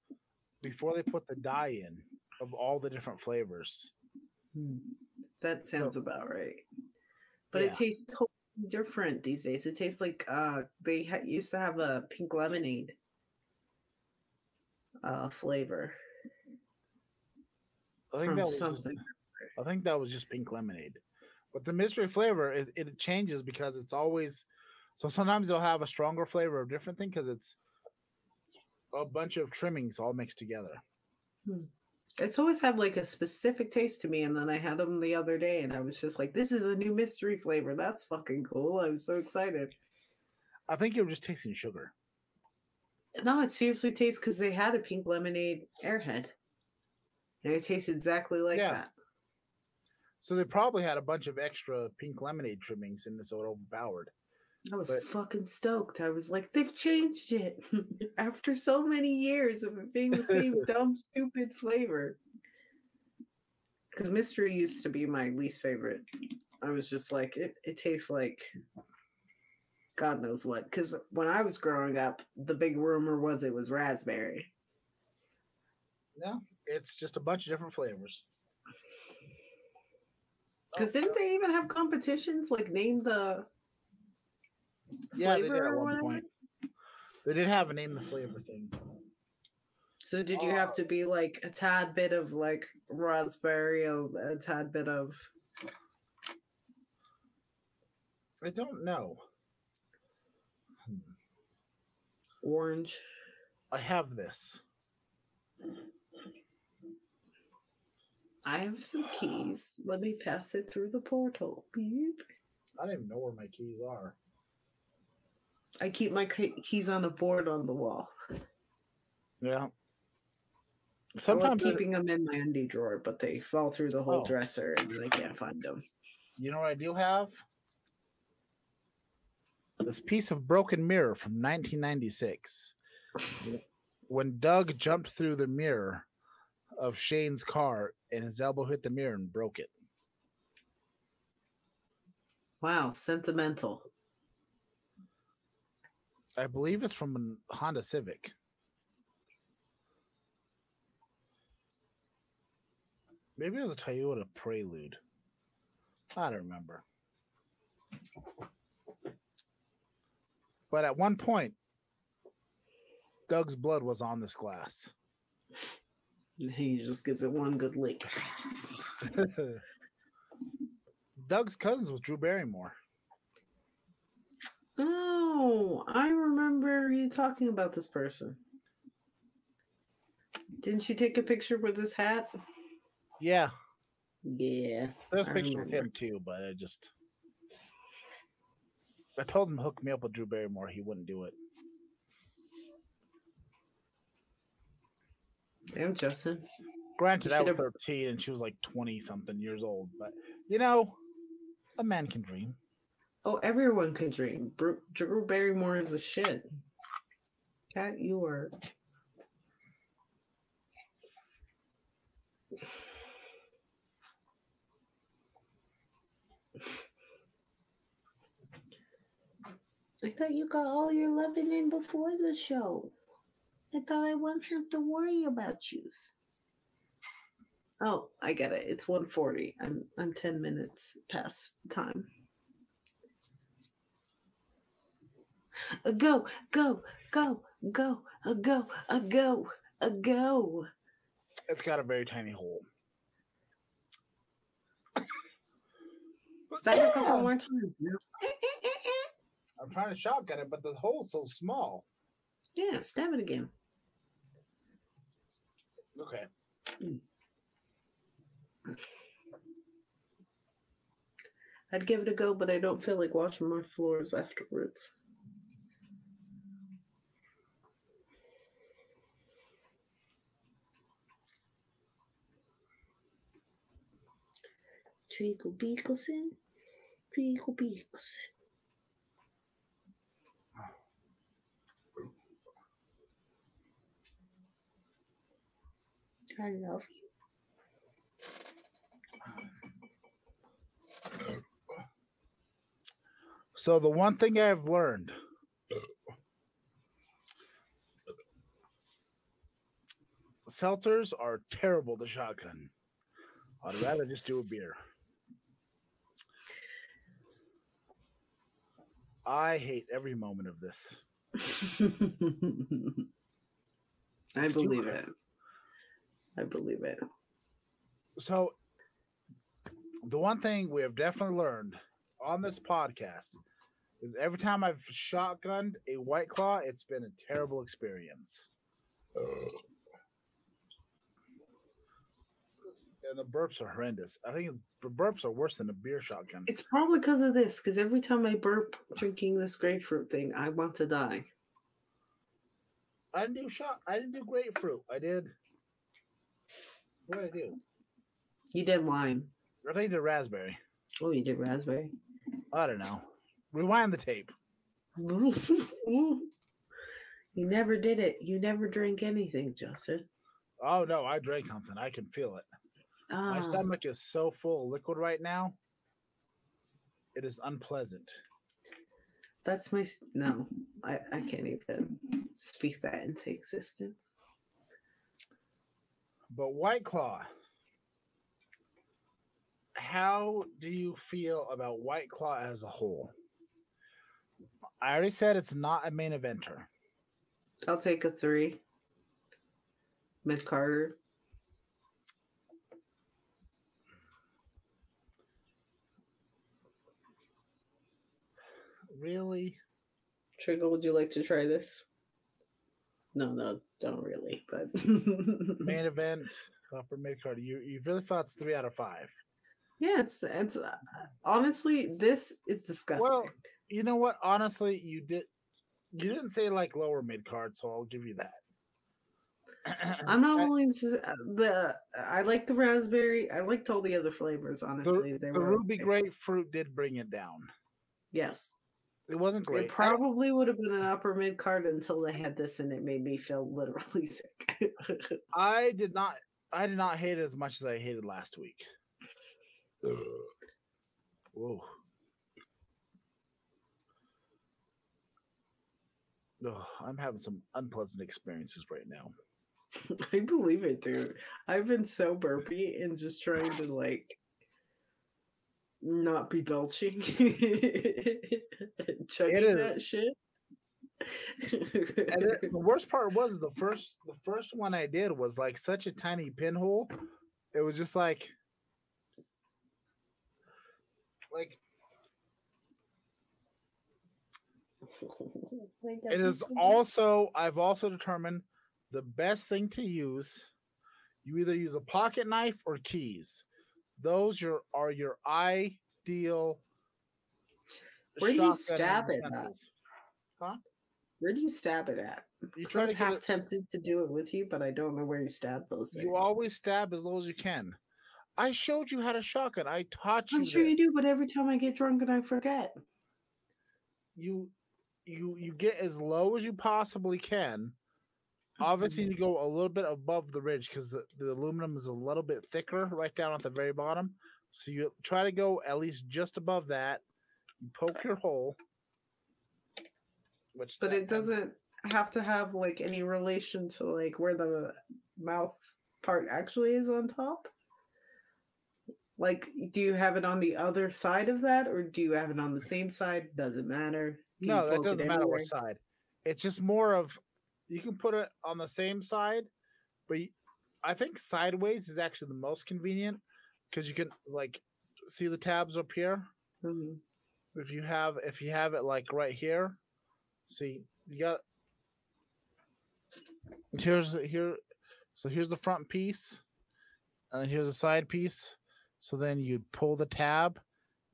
before they put the dye in of all the different flavors. That sounds about right. But it tastes totally different these days. It tastes like they used to have a pink lemonade flavor. I think that was just pink lemonade. But the mystery flavor, it changes because it's always. So sometimes they'll have a stronger flavor of different thing because it's a bunch of trimmings all mixed together. It's always had like a specific taste to me, and then I had them the other day, and I was just like, "This is a new mystery flavor. That's fucking cool!" I was so excited. I think you were just tasting sugar. No, it seriously tastes because they had a pink lemonade Airhead, and it tastes exactly like that. So they probably had a bunch of extra pink lemonade trimmings in this, so it overpowered. I was fucking stoked. I was like, they've changed it after so many years of it being the same dumb, stupid flavor. Because mystery used to be my least favorite. I was just like, it tastes like God knows what. Because when I was growing up, the big rumor was it was raspberry. No, it's just a bunch of different flavors. Because didn't they even have competitions? Like, name the flavor they did at or one whatever? point. They did have a name the flavor thing. So did you have to be like a tad bit of like raspberry, a tad bit of... I don't know. Orange. I have this. I have some keys. Let me pass it through the portal. Beep. I don't even know where my keys are. I keep my keys on a board on the wall. Yeah. Sometimes I was keeping them in my undie drawer, but they fall through the whole dresser and I can't find them. You know what I do have? This piece of broken mirror from 1996. When Doug jumped through the mirror of Shane's car and his elbow hit the mirror and broke it. Wow, sentimental. I believe it's from a Honda Civic. Maybe it was a Toyota Prelude. I don't remember. But at one point, Doug's blood was on this glass. He just gives it one good lick. Doug's cousins was Drew Barrymore. Oh, I remember you talking about this person. Didn't she take a picture with his hat? Yeah. Yeah. There's pictures with him too, but I told him to hook me up with Drew Barrymore. He wouldn't do it. Damn, Justin. Granted, I was 13 and she was like 20-something years old, but you know, a man can dream. Oh, everyone can dream. Drew Barrymore is a shit. Cat, you are. I thought you got all your loving in before the show. I thought I wouldn't have to worry about you. Oh, I get it. It's 1:40. I'm 10 minutes past time. Go. It's got a very tiny hole. Stab it a couple more times. I'm trying to shotgun it, but the hole's so small. Yeah, stab it again. Okay. I'd give it a go, but I don't feel like washing my floors afterwards. Treacle Beagleson. I love you. So the one thing I've learned, seltzers are terrible to shotgun. I'd rather just do a beer. I hate every moment of this. I believe it. So, the one thing we have definitely learned on this podcast is every time I've shotgunned a White Claw, it's been a terrible experience. And the burps are horrendous. I think the burps are worse than a beer shotgun. It's probably because of this, because every time I burp drinking this grapefruit thing, I want to die. I didn't do grapefruit. I did. What did I do? You did lime. I think I did raspberry. Oh, you did raspberry? I don't know. Rewind the tape. You never did it. You never drank anything, Justin. Oh, no. I drank something. I can feel it. My stomach is so full of liquid right now. It is unpleasant. That's my... No, I can't even speak that into existence. But White Claw, how do you feel about White Claw as a whole? I already said it's not a main eventer. I'll take a 3. Mid-Carter. Really? Trigger, would you like to try this? No, don't really, but... Main event, upper mid-card. You really thought it's 3 out of 5. Yeah, it's honestly, this is disgusting. Well, you know what? Honestly, you didn't say like lower mid-card, so I'll give you that. I'm not willing to... I like the raspberry. I liked all the other flavors, honestly. The ruby grapefruit did bring it down. Yes. It wasn't great. It probably would have been an upper mid card until they had this, and it made me feel literally sick. I did not hate it as much as I hated last week. Whoa. Oh, I'm having some unpleasant experiences right now. I believe it, dude. I've been so burpy and just trying to not be belching, It chugging is. that shit. And the worst part was the first one I did was like such a tiny pinhole. It was just like it is also I've also determined the best thing to use. You either use a pocket knife or keys. Those are your ideal Where do you shotgunning stab it at? utensils. Huh? Where do you stab it at? You Because I try was to get half it. tempted to do it with you, but I don't know where you stab those You things. always stab as low as you can. I showed you how to shotgun. I taught I'm you sure this. you do, but every time I get drunk and I forget. You you get as low as you possibly can. Obviously, you go a little bit above the ridge because the aluminum is a little bit thicker right down at the very bottom. So you try to go at least just above that. You poke your hole, which But it doesn't have to have like any relation to like where the mouth part actually is on top. Like, do you have it on the other side of that, or do you have it on the same side? Doesn't matter. Can you no, that poke it doesn't matter anywhere? which side. It's just more of you can put it on the same side, but I think sideways is actually the most convenient because you can like see the tabs up here. Mhm. If you have it like right here, see you got here. So here's the front piece, and here's the side piece. So then you pull the tab,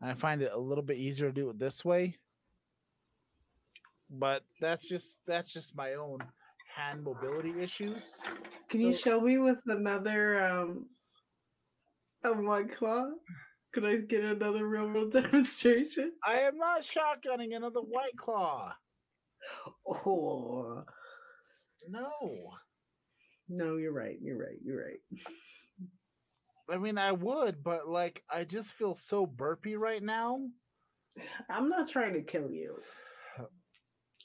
and I find it a little bit easier to do it this way. But that's just my own hand mobility issues. Can you So show me with another of my claw? Could I get another real world demonstration? I am not shotgunning another White Claw. Oh No. no, you're right. You're right. You're right. I mean, I would, but like, I just feel so burpy right now. I'm not trying to kill you.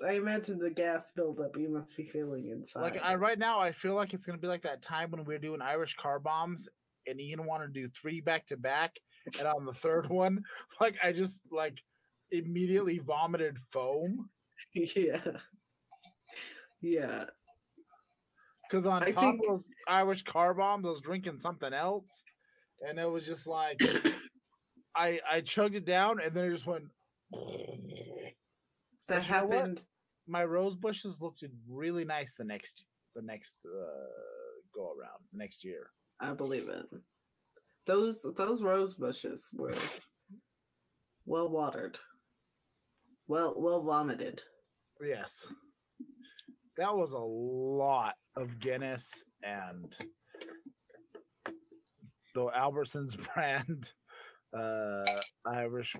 I imagine the gas buildup you must be feeling inside. Like, right now, I feel like it's gonna be like that time when we were doing Irish car bombs, and Ian wanted to do 3 back to back, and on the third one, like, I just like immediately vomited foam. Yeah. Yeah. Because on I top think of those Irish car bombs, I was drinking something else, and it was just like I chugged it down, and then it just went. that But you know what? happened. My rose bushes looked really nice the next go around the next year. I believe it. Those rose bushes were well watered. Well vomited. Yes, that was a lot of Guinness and the Albertsons brand Irish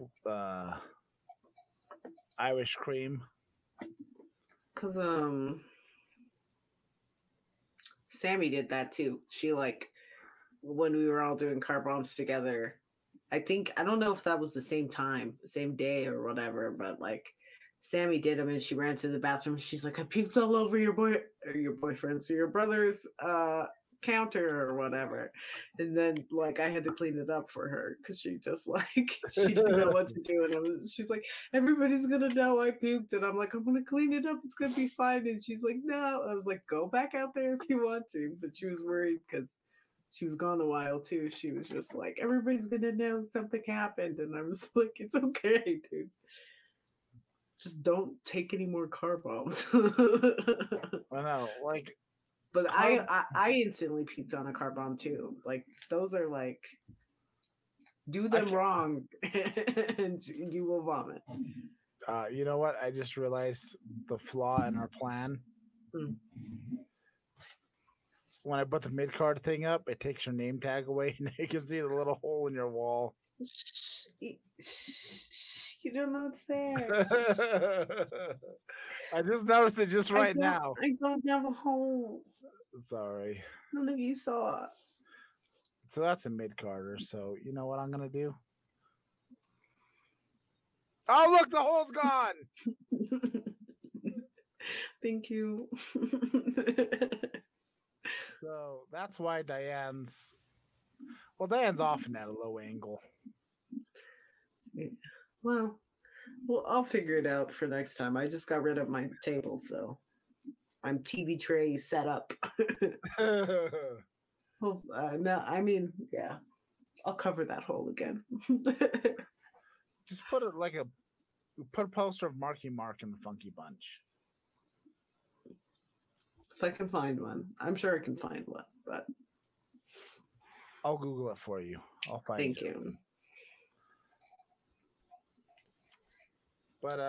Irish cream. Cause Sammy did that too. She like when we were all doing car bombs together. I don't know if that was the same time, same day or whatever, but like Sammy did them and she ran to the bathroom. She's like, I puked all over your boyfriend's, your brother's counter or whatever. And then like I had to clean it up for her because she just like she didn't know what to do. And she's like, everybody's gonna know I puked. And I'm like, I'm gonna clean it up, it's gonna be fine. And she's like, no. I was like, go back out there if you want to. But she was worried because she was gone a while too. She was just like, everybody's gonna know something happened. And I was like, it's okay, dude. Just don't take any more car bombs. I know, like, but I instantly puked on a car bomb too. Like those are like, do them wrong and you will vomit. You know what? I just realized the flaw in our plan. Mm. When I put the mid card thing up, it takes your name tag away, and you can see the little hole in your wall. You don't know it's there. I just noticed it just right now. I don't have a hole. Sorry. None of you saw it. So that's a mid carder. So you know what I'm gonna do? Oh, look, the hole's gone. Thank you. So that's why Diane's often at a low angle. Well, I'll figure it out for next time. I just got rid of my table, so I'm TV tray set up. Well, no, I mean, yeah, I'll cover that hole again. Just put it like put a poster of Marky Mark in the Funky Bunch. If I can find one, I'm sure I can find one. But I'll Google it for you. I'll find thank you. you. But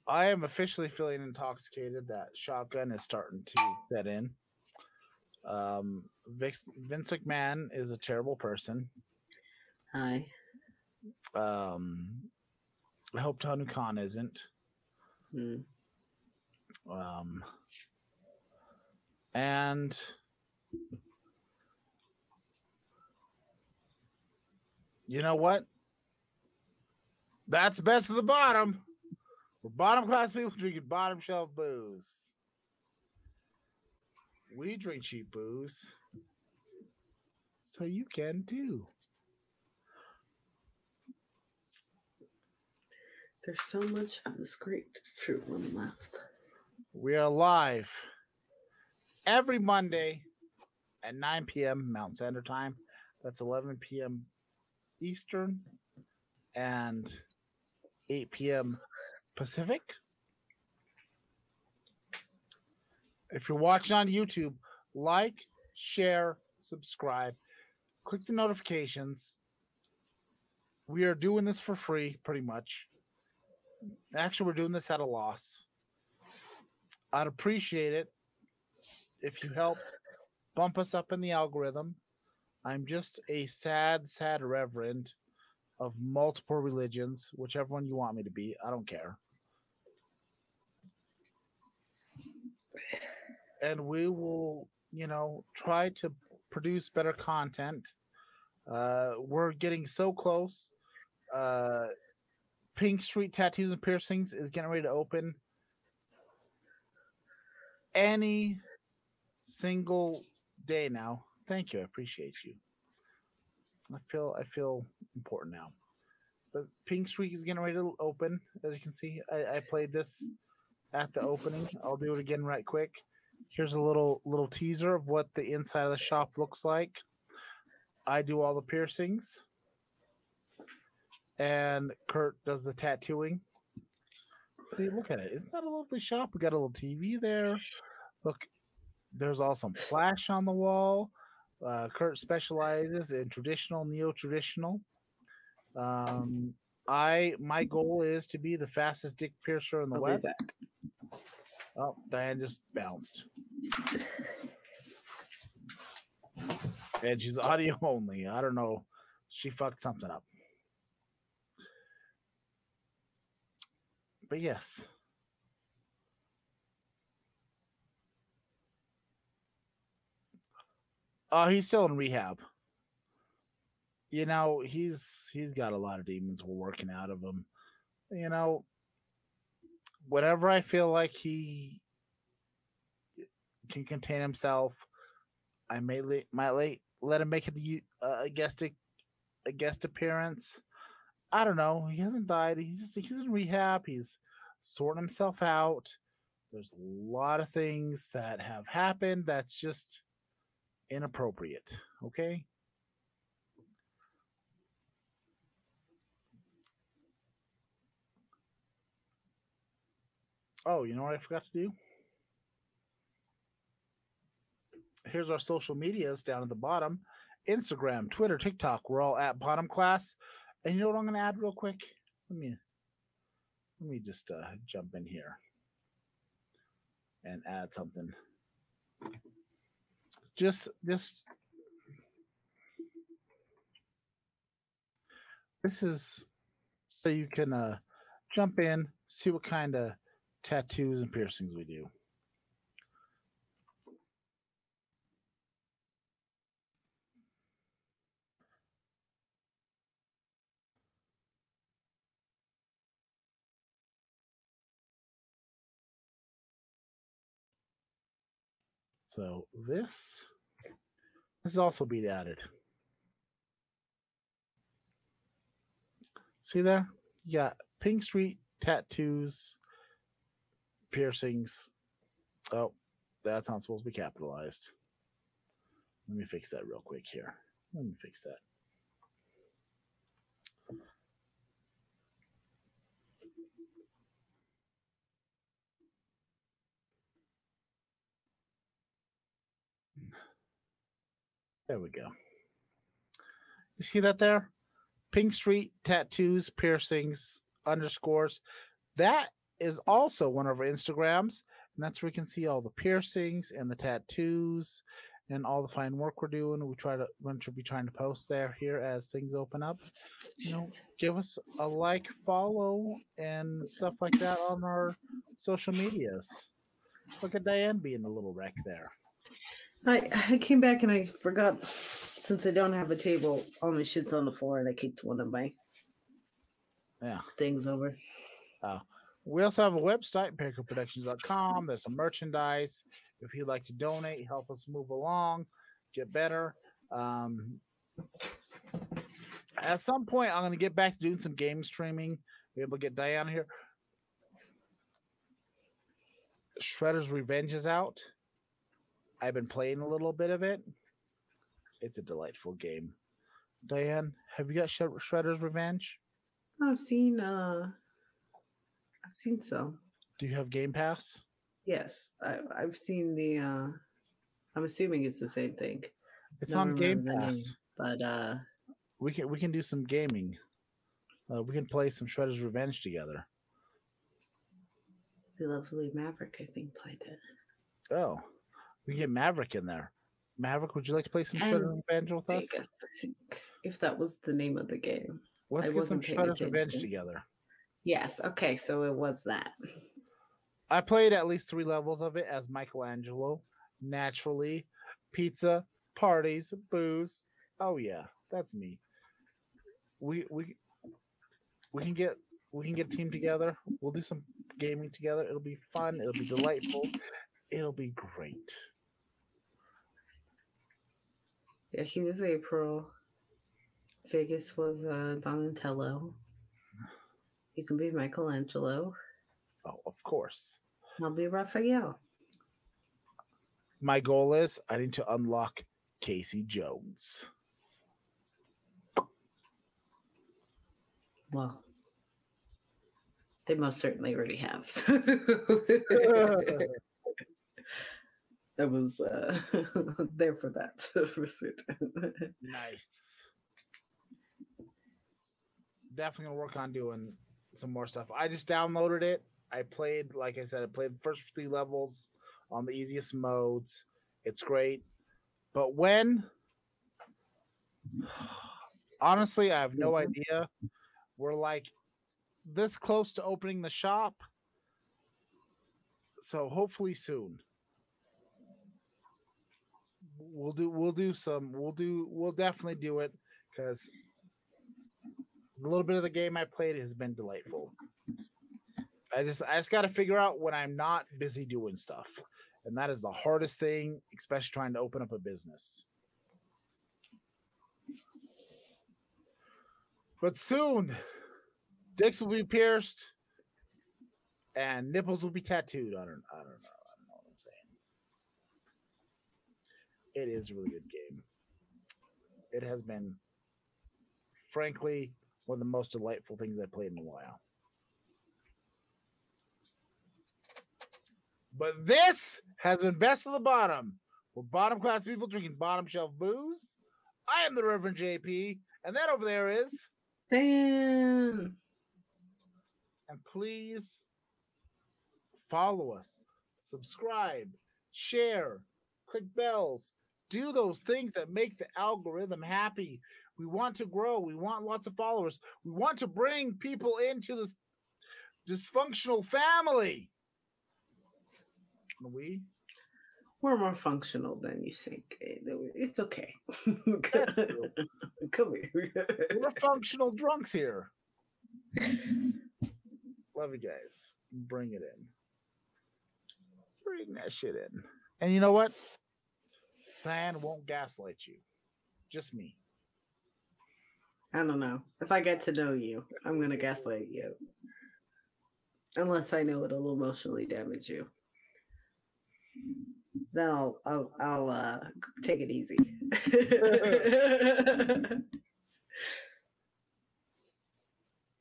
I am officially feeling intoxicated. That shotgun is starting to set in. Vince McMahon is a terrible person. Hi. I hope Tony Khan isn't. Hmm. And you know what? That's best of the bottom. We're bottom class people drinking bottom shelf booze. We drink cheap booze. So you can too. There's so much of this grapefruit one left. We are live every Monday at 9 p.m. Mountain Standard Time. That's 11 p.m. Eastern and 8 p.m. Pacific. If you're watching on YouTube, like, share, subscribe, click the notifications. We are doing this for free, pretty much. Actually, we're doing this at a loss. I'd appreciate it if you helped bump us up in the algorithm. I'm just a sad reverend of multiple religions, whichever one you want me to be. I don't care. And we will, try to produce better content. We're getting so close. Pink Street Tattoos and Piercings is getting ready to open any single day now. Thank you. I appreciate you. I feel important now. But Pink Street is getting ready to open. As you can see, I played this at the opening. I'll do it again right quick. Here's a little teaser of what the inside of the shop looks like. I do all the piercings, and Kurt does the tattooing. See, look at it. Isn't that a lovely shop? We got a little TV there. Look, there's also some flash on the wall. Kurt specializes in traditional, neo-traditional. My goal is to be the fastest dick piercer in the West. Oh, Diane just bounced. And she's audio only. I don't know. She fucked something up. But yes. He's still in rehab. He's got a lot of demons we're working out of him. Whenever I feel like he can contain himself, I might let him make a guest appearance. I don't know. He hasn't died. He's in rehab. He's sorting himself out. There's a lot of things that have happened that's just inappropriate. Okay. Oh, you know what I forgot to do? Here's our social medias down at the bottom. Instagram, Twitter, TikTok. We're all at Bottom Class. And you know what I'm going to add real quick? Let me just jump in here and add something. Just this is so you can jump in, see what kind of tattoos and piercings we do. So this is also being added. See there? You got Pink Street tattoos, piercings. Oh, that's not supposed to be capitalized. Let me fix that real quick here. Let me fix that. There we go. You see that there? Pink Street tattoos, piercings, underscores. That is also one of our Instagrams, and that's where you can see all the piercings and the tattoos and all the fine work we're doing. We're to be trying to post there here as things open up. Give us a like, follow, and stuff like that on our social medias. Look at Diane being a little wreck there. I came back and I forgot, since I don't have a table, all my shit's on the floor and I kicked one of my things over. We also have a website, empiricalproductions.com. There's some merchandise. If you'd like to donate, help us move along, get better. At some point, I'm going to get back to doing some game streaming, be able to get Diana here. Shredder's Revenge is out. I've been playing a little bit of it. It's a delightful game. Diane, have you got Shredder's Revenge? I've seen some. Do you have Game Pass? Yes, I've seen the. I'm assuming it's the same thing. It's on Game Pass, but we can do some gaming. We can play some Shredder's Revenge together. The lovely Maverick, I think, played it. Oh, we can get Maverick in there. Maverick, would you like to play some Shredder's Revenge with us? I think if that was the name of the game. Let's get some Shredder's Revenge together. Yes. Okay. So it was that. I played at least 3 levels of it as Michelangelo. Naturally, pizza, parties, booze. Oh yeah, that's me. We can get a team together. We'll do some gaming together. It'll be fun. It'll be delightful. It'll be great. Yeah, he was April. Vegas was Donatello. You can be Michelangelo. Oh, of course. I'll be Raphael. My goal is I need to unlock Casey Jones. Well, they most certainly already have. I was there for that pursuit. Nice. Definitely gonna work on doing some more stuff. I just downloaded it. I played, like I said, I played the first 3 levels on the easiest modes. It's great. But honestly, I have no idea. We're like this close to opening the shop. So hopefully soon. We'll definitely do it, because the little bit of the game I played has been delightful. I just got to figure out when I'm not busy doing stuff. And that is the hardest thing, especially trying to open up a business. But soon, dicks will be pierced and nipples will be tattooed. I don't know what I'm saying. It is a really good game. It has been, frankly, one of the most delightful things I've played in a while. But this has been Best of the Bottom. We're bottom class people drinking bottom shelf booze. I am the Reverend JP, and that over there is Stan. And please follow us, subscribe, share, click bells, do those things that make the algorithm happy. We want to grow. We want lots of followers. We want to bring people into this dysfunctional family. We're more functional than you think. It's okay. Come here. We're functional drunks here. Love you guys. Bring it in. Bring that shit in. And you know what? Diane won't gaslight you. Just me. I don't know. If I get to know you, I'm gonna gaslight you. Unless I know it'll emotionally damage you. Then I'll take it easy.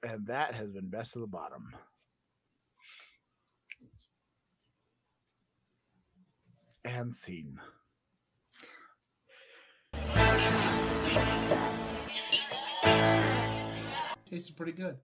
And that has been Best of the Bottom. And scene. Tastes pretty good.